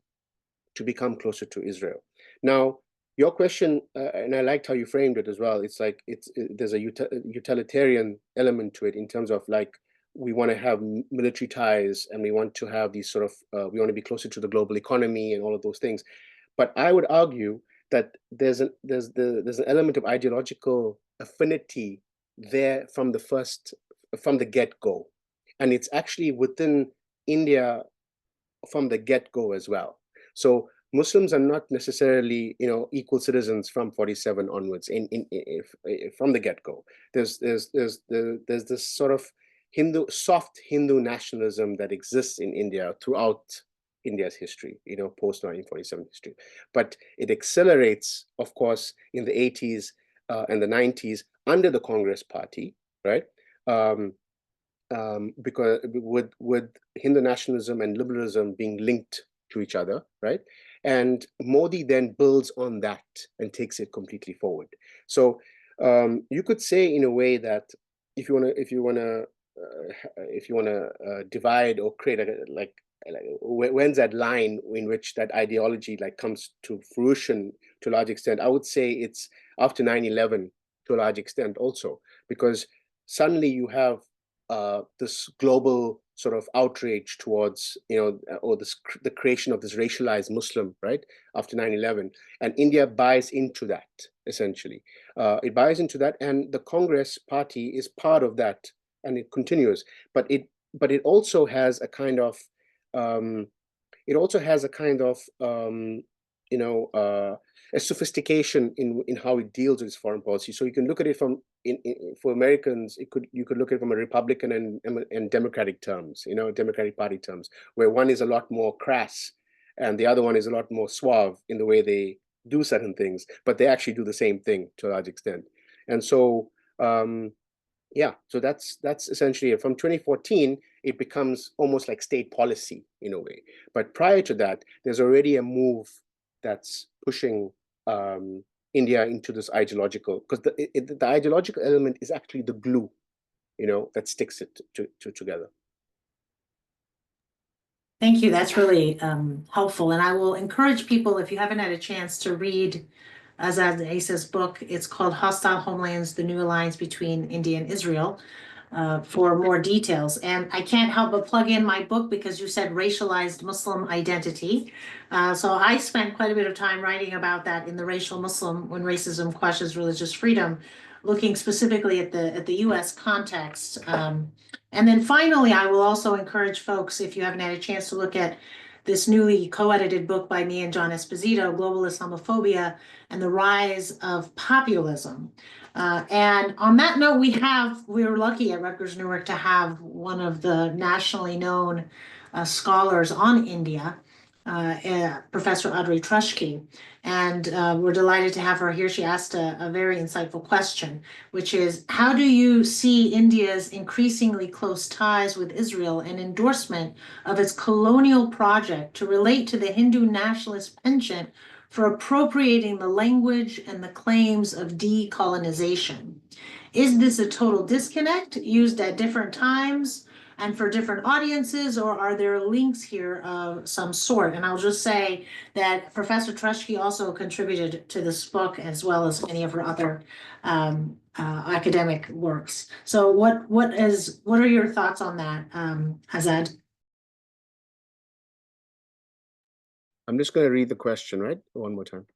to become closer to Israel. Now, your question, and I liked how you framed it as well. It's like there's a utilitarian element to it in terms of like we want to have military ties and we want to have these sort of we want to be closer to the global economy and all of those things. But I would argue that there's an element of ideological affinity there from the get-go, and it's actually within India from the get-go as well. So Muslims are not necessarily, equal citizens from 47 onwards. From the get-go, there's this sort of soft Hindu nationalism that exists in India throughout India's history, post 1947 history, but it accelerates, of course, in the 80s and the 90s under the Congress Party, right? Because with Hindu nationalism and liberalism being linked to each other, right? And Modi then builds on that and takes it completely forward. So you could say in a way that if you wanna divide or create when's that line in which that ideology comes to fruition to a large extent, I would say it's after 9/11 to a large extent also, because suddenly you have this global sort of outrage towards, or the creation of this racialized Muslim, right, after 9/11. And India buys into that, essentially. It buys into that, and the Congress Party is part of that, and it continues. But it also has a kind of, a sophistication in how it deals with its foreign policy. So you can look at it from, for Americans, you could look at it from a Republican and Democratic terms, Democratic Party terms, where one is a lot more crass and the other one is a lot more suave in the way they do certain things, but they actually do the same thing to a large extent. And so, yeah, so that's essentially it. From 2014, it becomes almost like state policy in a way. But prior to that, there's already a move that's pushing India into this ideological, because the ideological element is actually the glue, that sticks it together. Thank you. That's really helpful. And I will encourage people, if you haven't had a chance to read AzadEssa's book, it's called Hostile Homelands, The New Alliance Between India and Israel, for more details. And I can't help but plug in my book because you said racialized Muslim identity. So I spent quite a bit of time writing about that in The Racial Muslim, When Racism Questions Religious Freedom, looking specifically at the US context. And then finally, I will also encourage folks, if you haven't had a chance to look at this newly co-edited book by me and John Esposito, Global Islamophobia and the Rise of Populism. And on that note, we were lucky at Rutgers Newark to have one of the nationally known scholars on India, Professor Audrey Trushke. And we're delighted to have her here. She asked a very insightful question, which is, how do you see India's increasingly close ties with Israel and endorsement of its colonial project to relate to the Hindu nationalist penchant for appropriating the language and the claims of decolonization? Is this a total disconnect used at different times and for different audiences, or are there links here of some sort? And I'll just say that Professor Trushke also contributed to this book as well as many of her other academic works. So what are your thoughts on that, Azad? I'm just going to read the question, right? One more time.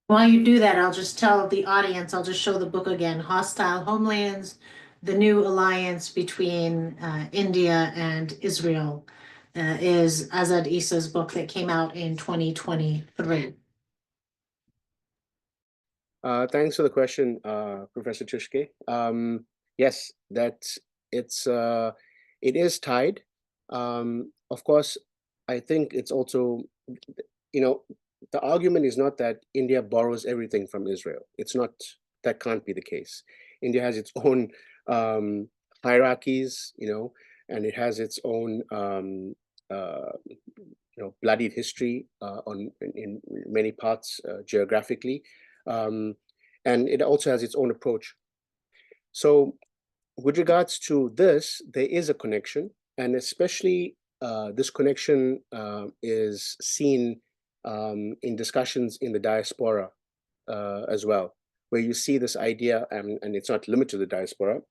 While you do that, I'll just tell the audience, I'll just show the book again, Hostile Homelands, the new alliance between India and Israel is Azad Issa's book that came out in 2023. Thanks for the question, Professor Trishke. Yes, it is tied. Of course, I think it's also, the argument is not that India borrows everything from Israel. It's not, that can't be the case. India has its own hierarchies, and it has its own bloodied history in many parts geographically. And it also has its own approach. So with regards to this, there is a connection, and especially this connection is seen in discussions in the diaspora as well, where you see this idea, and it's not limited to the diaspora,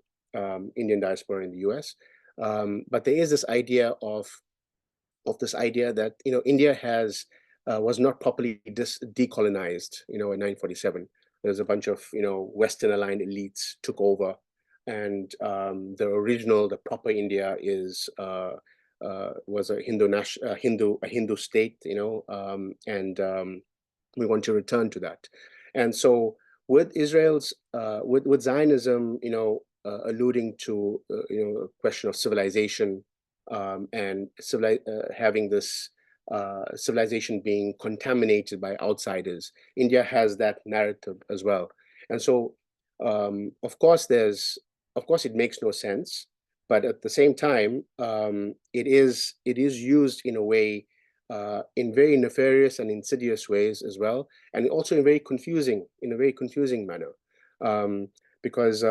Indian diaspora in the US, but there is this idea of this idea that India was not properly decolonized in 1947. There's a bunch of Western aligned elites took over, and the proper India was a Hindu state, and we want to return to that. And so with Israel's with Zionism, alluding to a question of civilization, and having this civilization being contaminated by outsiders. India has that narrative as well. And so, of course, it makes no sense, but at the same time, it is used in a way, in very nefarious and insidious ways as well, and also in a very confusing manner, because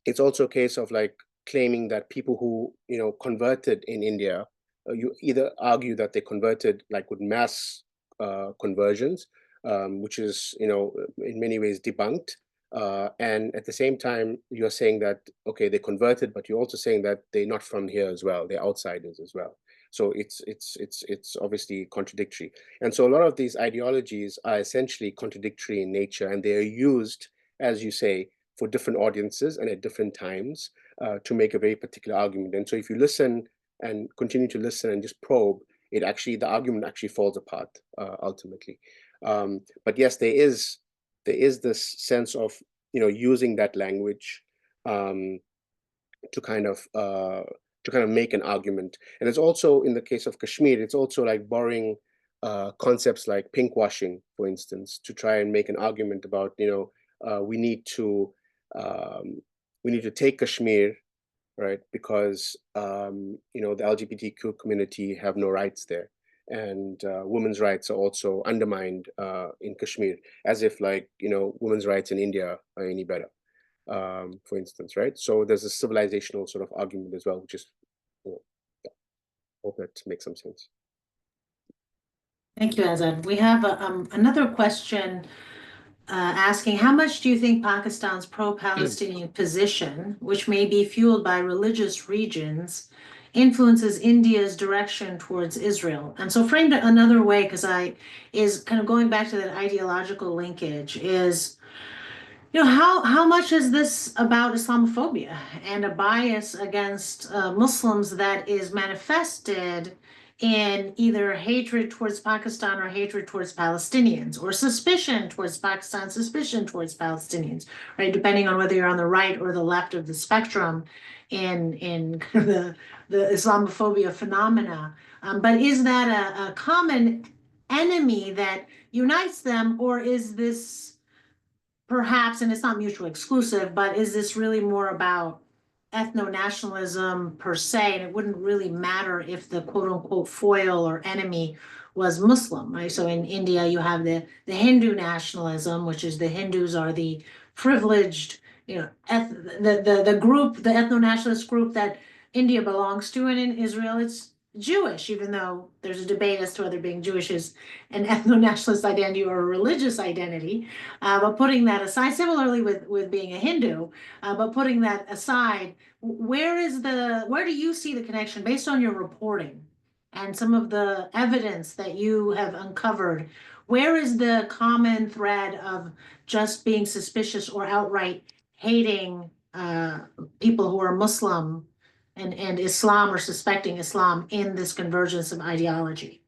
it's also a case of like claiming that people who converted in India, you either argue that they converted like with mass conversions, which is in many ways debunked, and at the same time you're saying that okay, they converted, but you're also saying that they're not from here as well, they're outsiders as well. So it's obviously contradictory, and so a lot of these ideologies are essentially contradictory in nature, and they are used, as you say, for different audiences and at different times, to make a very particular argument. And so if you listen and continue to listen and just probe, the argument actually falls apart ultimately. But yes, there is this sense of using that language to kind of make an argument. And it's also, in the case of Kashmir, it's also like borrowing concepts like pinkwashing, for instance, to try and make an argument about we need to take Kashmir, right? Because the LGBTQ community have no rights there, and women's rights are also undermined in Kashmir, as if like women's rights in India are any better, for instance, right? So there's a civilizational sort of argument as well, which is, hope that makes some sense. Thank you, Azad. We have another question asking, how much do you think Pakistan's pro-Palestinian position, which may be fueled by religious regions, influences India's direction towards Israel? And so framed another way, is kind of going back to that ideological linkage, is how much is this about Islamophobia and a bias against Muslims that is manifested in either hatred towards Pakistan or hatred towards Palestinians, or suspicion towards Pakistan, suspicion towards Palestinians, right? Depending on whether you're on the right or the left of the spectrum in the Islamophobia phenomena. But is that a common enemy that unites them, or is this perhaps, and it's not mutually exclusive, but is this really more about ethno-nationalism per se, and it wouldn't really matter if the quote unquote foil or enemy was Muslim, right? So in India, you have the Hindu nationalism, which is the Hindus are the privileged, the ethno-nationalist group that India belongs to, and in Israel, it's Jewish, even though there's a debate as to whether being Jewish is an ethno-nationalist identity or a religious identity. But putting that aside, similarly with being a Hindu, but putting that aside, where do you see the connection based on your reporting and some of the evidence that you have uncovered? Where is the common thread of just being suspicious or outright hating people who are Muslim and Islam or suspecting Islam in this convergence of ideology?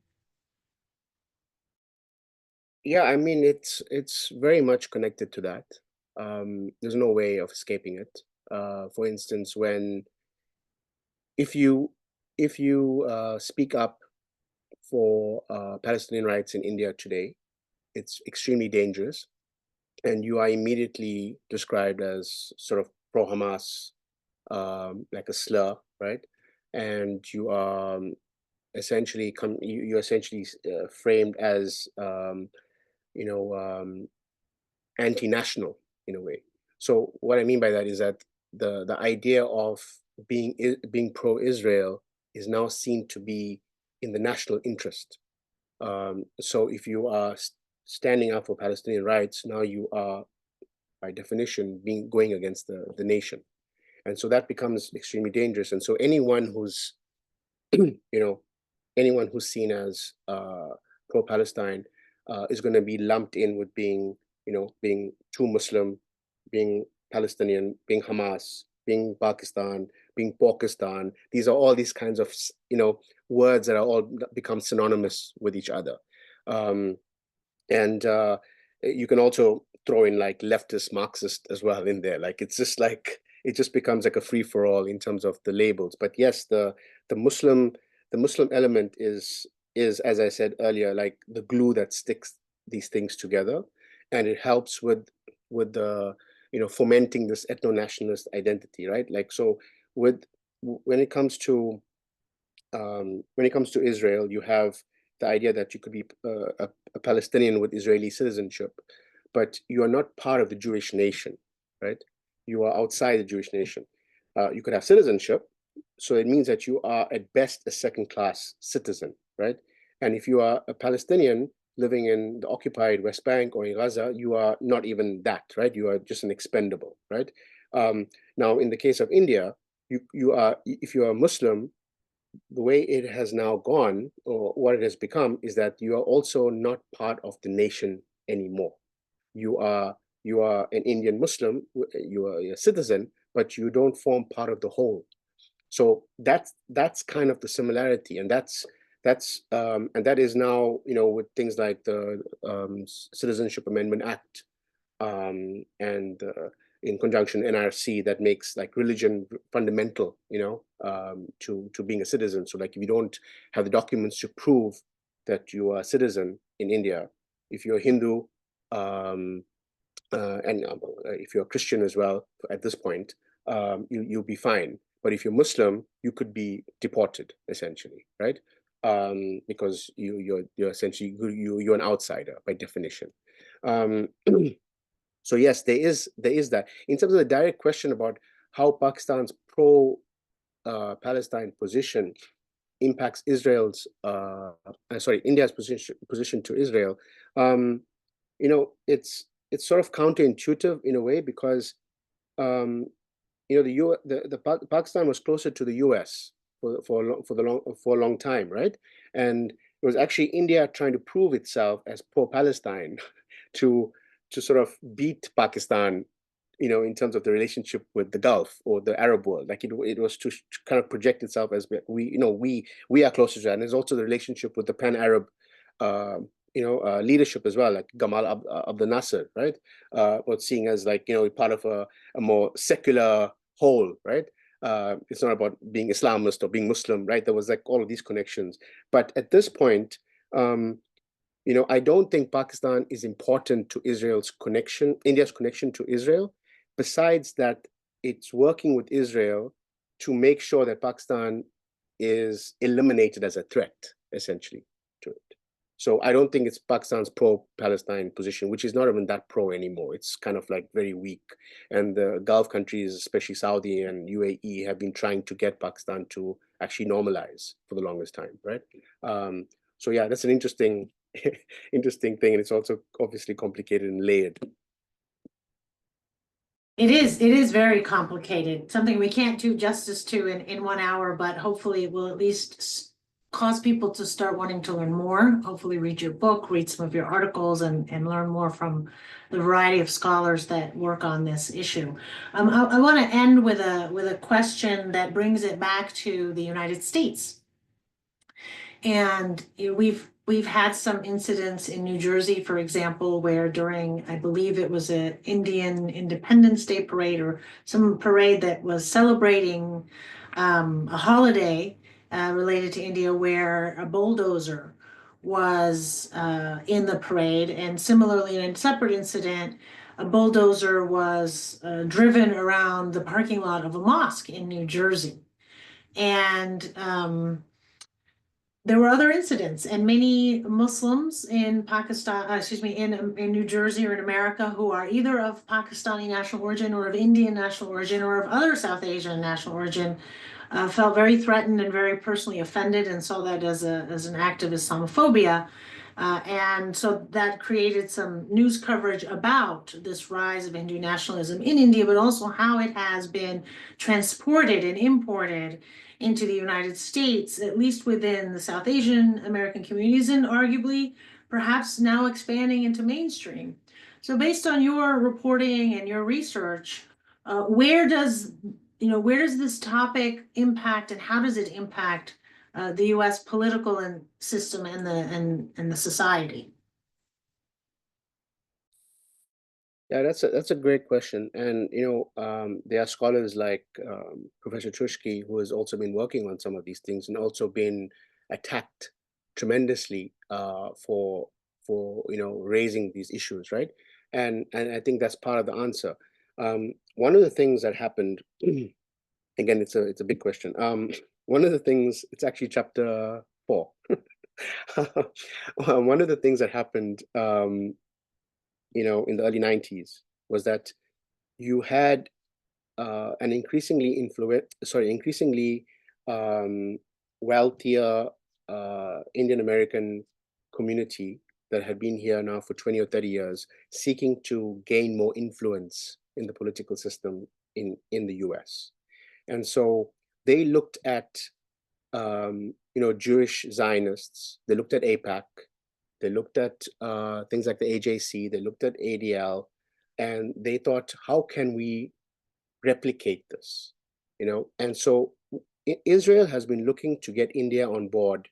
Yeah, I mean, it's very much connected to that. There's no way of escaping it. For instance, if you speak up for Palestinian rights in India today, it's extremely dangerous, and you are immediately described as sort of pro-Hamas, like a slur, right? And you are essentially you're essentially framed as you know anti-national in a way. So what I mean by that is that the idea of being pro-Israel is now seen to be in the national interest. So if you are standing up for Palestinian rights, now you are by definition going against the nation, and so that becomes extremely dangerous. And so anyone who's anyone who's seen as pro-Palestine is going to be lumped in with being too Muslim, being Palestinian, being Hamas, being Pakistan, being Pakistan. These are all these kinds of words that are all become synonymous with each other. And you can also throw in like leftist Marxist as well in there. Like it's just like it just becomes like a free for all in terms of the labels. But yes, the Muslim element is as I said earlier, like the glue that sticks these things together, and it helps with the fomenting this ethno-nationalist identity, right? Like so with when it comes to Israel, you have the idea that you could be a Palestinian with Israeli citizenship, but you are not part of the Jewish nation, right? You are outside the Jewish nation. You could have citizenship, so it means that you are at best a second-class citizen, right? And if you are a Palestinian living in the occupied West Bank or in Gaza, you are not even that, right? You are just an expendable, right? Now, in the case of India, you are, if you are a Muslim, the way it has now gone, or what it has become, is that you are also not part of the nation anymore. You are an Indian Muslim, you are a citizen, but you don't form part of the whole. So that's kind of the similarity, and that is now with things like the Citizenship Amendment Act, and in conjunction NRC, that makes like religion fundamental, to being a citizen. So like if you don't have the documents to prove that you are a citizen in India, if you're Hindu, and if you're a Christian as well, at this point, you'll be fine. But if you're Muslim, you could be deported essentially, right? Because you're essentially you're an outsider by definition. So yes, there is that. In terms of the direct question about how Pakistan's pro-Palestine position impacts India's position to Israel, it's sort of counterintuitive in a way, because Pakistan was closer to the US for a long time, right? And it was actually India trying to prove itself as pro-Palestine to sort of beat Pakistan, in terms of the relationship with the Gulf or the Arab world. Like it was to kind of project itself as we are closer to that. And there's also the relationship with the pan-Arab leadership as well, like Gamal Abdel Nasser, right? Was seen as like part of a more secular whole, right? It's not about being Islamist or being Muslim, right? There was like all of these connections. But at this point, I don't think Pakistan is important to India's connection to Israel. Besides that, it's working with Israel to make sure that Pakistan is eliminated as a threat, essentially, to it. So I don't think it's Pakistan's pro-Palestine position, which is not even that pro anymore. It's kind of like very weak. And the Gulf countries, especially Saudi and UAE, have been trying to get Pakistan to actually normalize for the longest time, right? So yeah, that's an interesting thing, and it's also obviously complicated and layered. It is very complicated, something we can't do justice to in 1 hour, but hopefully it will at least cause people to start wanting to learn more. Hopefully read your book, read some of your articles, and learn more from the variety of scholars that work on this issue. I want to end with a question that brings it back to the United States. And we've had some incidents in New Jersey, for example, where during, I believe it was an Indian Independence Day parade or some parade that was celebrating a holiday related to India, where a bulldozer was in the parade. And similarly, in a separate incident, a bulldozer was driven around the parking lot of a mosque in New Jersey. And there were other incidents, and many Muslims in Pakistan, in New Jersey or in America, who are either of Pakistani national origin or of Indian national origin or of other South Asian national origin, felt very threatened and very personally offended, and saw that as an act of Islamophobia. And so that created some news coverage about this rise of Hindu nationalism in India, but also how it has been transported and imported into the United States, at least within the South Asian American communities, and arguably perhaps now expanding into mainstream. So based on your reporting and your research, where does this topic impact, and how does it impact the U.S. political and system and the society? Yeah, that's a great question, and there are scholars like Professor Trushki, who has also been working on some of these things and also been attacked tremendously for raising these issues, right? And I think that's part of the answer. One of the things that happened, again, it's a big question. One of the things, it's actually chapter 4. One of the things that happened in the early 90s was that you had an increasingly wealthier Indian American community that had been here now for 20 or 30 years, seeking to gain more influence in the political system in the US. And so they looked at Jewish Zionists, they looked at AIPAC, they looked at things like the AJC, they looked at ADL, and they thought, how can we replicate this? And so Israel has been looking to get India on board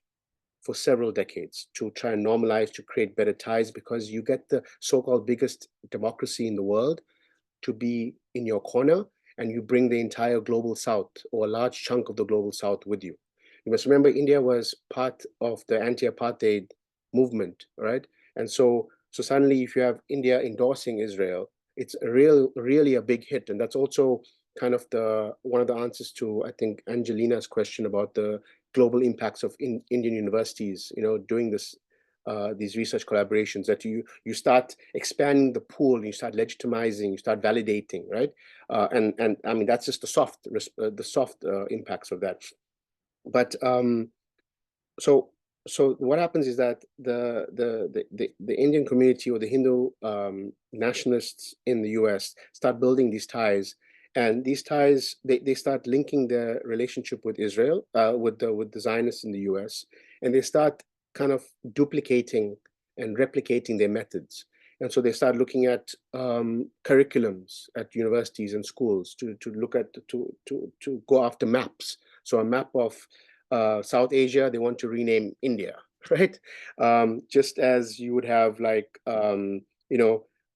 for several decades to try and normalize, to create better ties, because you get the so-called biggest democracy in the world to be in your corner, and you bring the entire global South, or a large chunk of the global South, with you. You must remember, India was part of the anti-apartheid movement, right? And so suddenly, if you have India endorsing Israel, it's really a big hit. And that's also kind of one of the answers to, I think, Angelina's question about the global impacts of Indian universities, doing these research collaborations, that you start expanding the pool, you start legitimizing, you start validating, right? And I mean, that's just the soft impacts of that. But so what happens is that the Indian community, or the Hindu nationalists in the US, start building these ties, and these ties, they start linking their relationship with Israel, with the Zionists in the US, and they start kind of duplicating and replicating their methods. And so they start looking at curriculums at universities and schools to look at to go after maps. So a map of South Asia, they want to rename India, right? Just as you would have, like,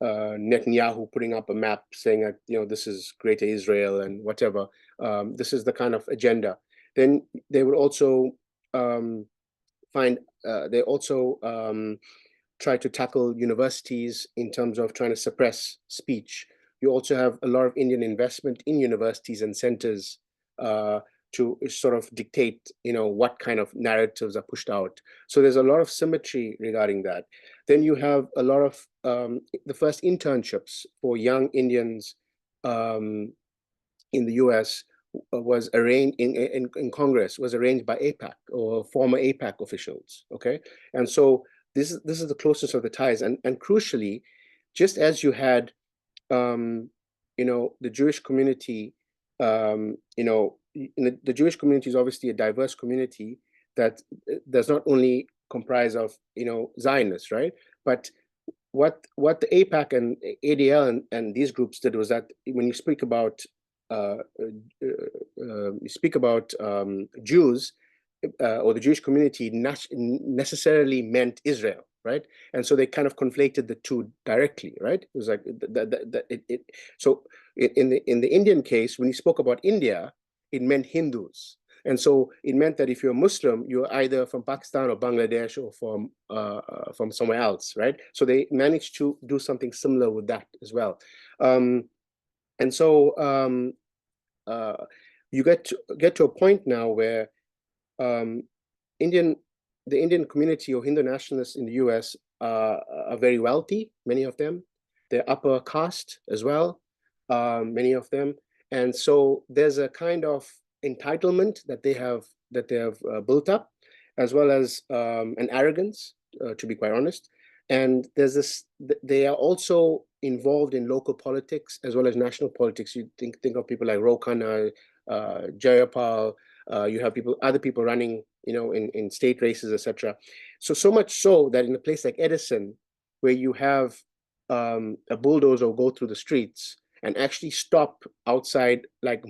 Netanyahu putting up a map saying that, this is Greater Israel and whatever. This is the kind of agenda. Then they would also try to tackle universities in terms of trying to suppress speech. You also have a lot of Indian investment in universities and centers to sort of dictate, what kind of narratives are pushed out. So there's a lot of symmetry regarding that. Then you have a lot of the first internships for young Indians in the US was arranged in Congress, was arranged by AIPAC or former AIPAC officials. Okay, and so this is the closest of the ties, and crucially, just as you had, the Jewish community, the Jewish community is obviously a diverse community that does not only comprise of, Zionists, right? But what the APAC and ADL and these groups did was that when you speak about Jews or the Jewish community, necessarily meant Israel, right? And so they kind of conflated the two directly, right? It was like so in the Indian case, when he spoke about India, it meant Hindus. And so it meant that if you're a Muslim, you're either from Pakistan or Bangladesh or from somewhere else, right? So they managed to do something similar with that as well. And so you get to a point now where the Indian community or Hindu nationalists in the US are very wealthy, many of them. They're upper caste as well, many of them. And so there's a kind of entitlement that they have built up, as well as an arrogance, to be quite honest. And there's this, they are also involved in local politics as well as national politics. You think of people like Ro Khanna, Jayapal, you have other people running, in state races, etc. So much so that in a place like Edison, where you have a bulldozer go through the streets and actually stop outside like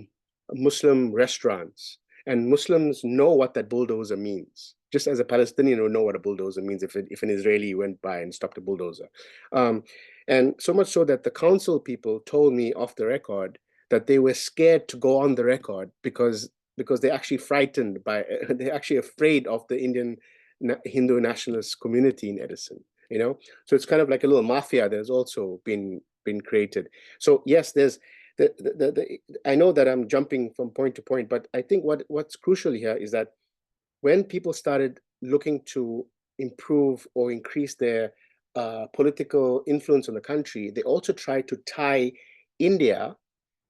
Muslim restaurants, and Muslims know what that bulldozer means. Just as a Palestinian would know what a bulldozer means if an Israeli went by and stopped a bulldozer. And so much so that the council people told me off the record that they were scared to go on the record because they're actually frightened they're actually afraid of the Indian Hindu nationalist community in Edison, So it's kind of like a little mafia that's also been created. So yes, there's I know that I'm jumping from point to point, but I think what's crucial here is that when people started looking to improve or increase their political influence on the country, they also tried to tie India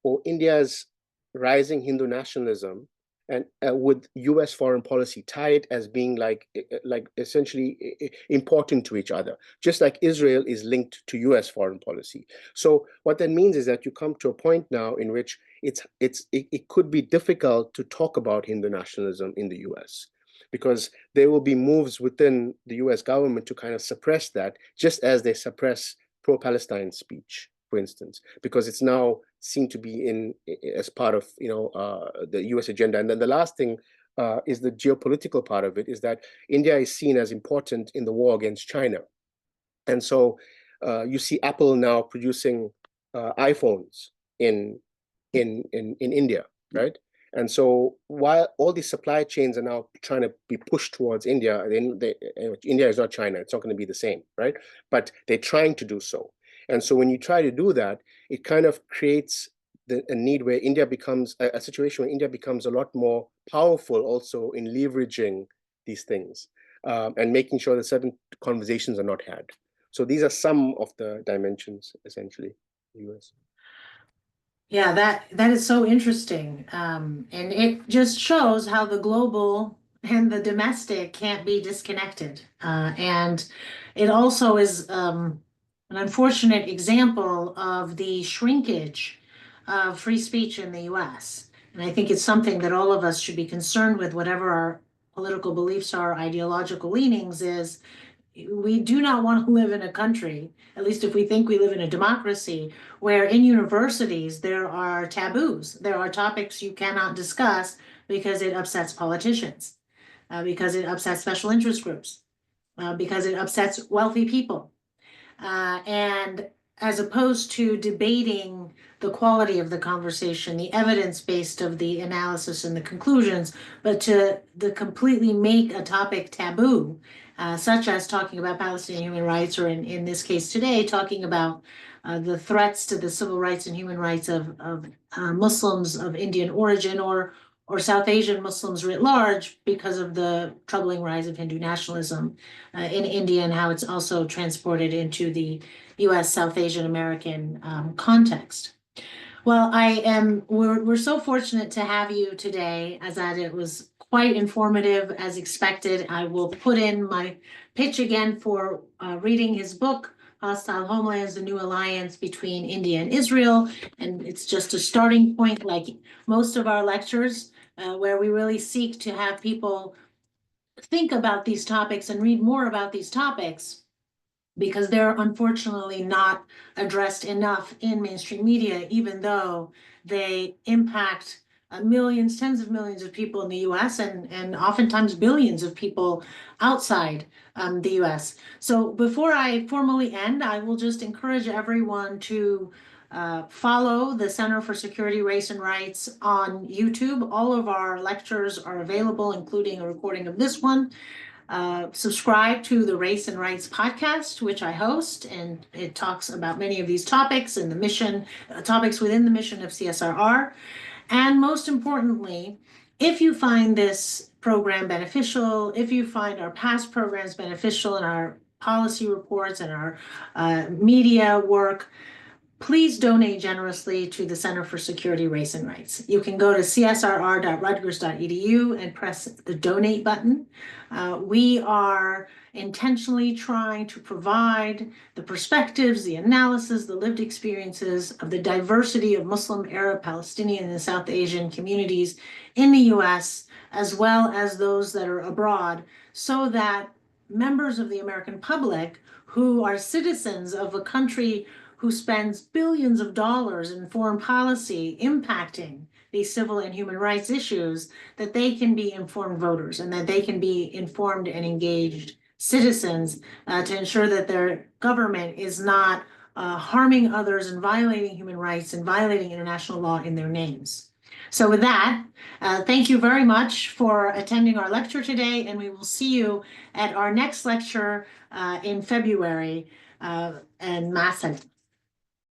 or India's rising Hindu nationalism and with US foreign policy, tie it as being like essentially important to each other, just like Israel is linked to US foreign policy. So what that means is that you come to a point now in which it could be difficult to talk about Hindu nationalism in the US, because there will be moves within the US government to kind of suppress that, just as they suppress pro-Palestine speech, for instance, because it's now seen to be as part of the US agenda. And then the last thing is the geopolitical part of it, is that India is seen as important in the war against China. And so you see Apple now producing iPhones in India, right? And so while all these supply chains are now trying to be pushed towards India, India is not China, it's not going to be the same, right? But they're trying to do so. And so when you try to do that, it kind of creates a need where India becomes a situation where India becomes a lot more powerful also in leveraging these things and making sure that certain conversations are not had. So these are some of the dimensions, essentially, in the US. Yeah, that is so interesting. And it just shows how the global and the domestic can't be disconnected. And it also is an unfortunate example of the shrinkage of free speech in the US. And I think it's something that all of us should be concerned with, whatever our political beliefs are, ideological leanings, is we do not want to live in a country, at least if we think we live in a democracy, where in universities there are taboos. There are topics you cannot discuss because it upsets politicians, because it upsets special interest groups, because it upsets wealthy people. And as opposed to debating the quality of the conversation, the evidence-based of the analysis and the conclusions, but to completely make a topic taboo, such as talking about Palestinian human rights, or in this case today, talking about the threats to the civil rights and human rights of Muslims of Indian origin, or South Asian Muslims writ large, because of the troubling rise of Hindu nationalism in India and how it's also transported into the US South Asian American context. Well, we're so fortunate to have you today, Azad. It was quite informative as expected. I will put in my pitch again for reading his book, Hostile Homelands, The New Alliance Between India and Israel. And it's just a starting point, like most of our lectures, where we really seek to have people think about these topics and read more about these topics, because they're unfortunately not addressed enough in mainstream media, even though they impact millions, tens of millions of people in the US, and oftentimes billions of people outside the US. So before I formally end, I will just encourage everyone to follow the Center for Security, Race, and Rights on YouTube. All of our lectures are available, including a recording of this one. Subscribe to the Race and Rights podcast, which I host, and it talks about many of these topics and the mission, topics within the mission of CSRR. And most importantly, if you find this program beneficial, if you find our past programs beneficial and our policy reports and our media work, please donate generously to the Center for Security, Race, and Rights. You can go to csrr.rutgers.edu and press the donate button. We are intentionally trying to provide the perspectives, the analysis, the lived experiences of the diversity of Muslim, Arab, Palestinian, and South Asian communities in the US, as well as those that are abroad, so that members of the American public who are citizens of a country who spends billions of dollars in foreign policy impacting these civil and human rights issues, that they can be informed voters and that they can be informed and engaged citizens to ensure that their government is not harming others and violating human rights and violating international law in their names. So with that, thank you very much for attending our lecture today, and we will see you at our next lecture in February. And Masan.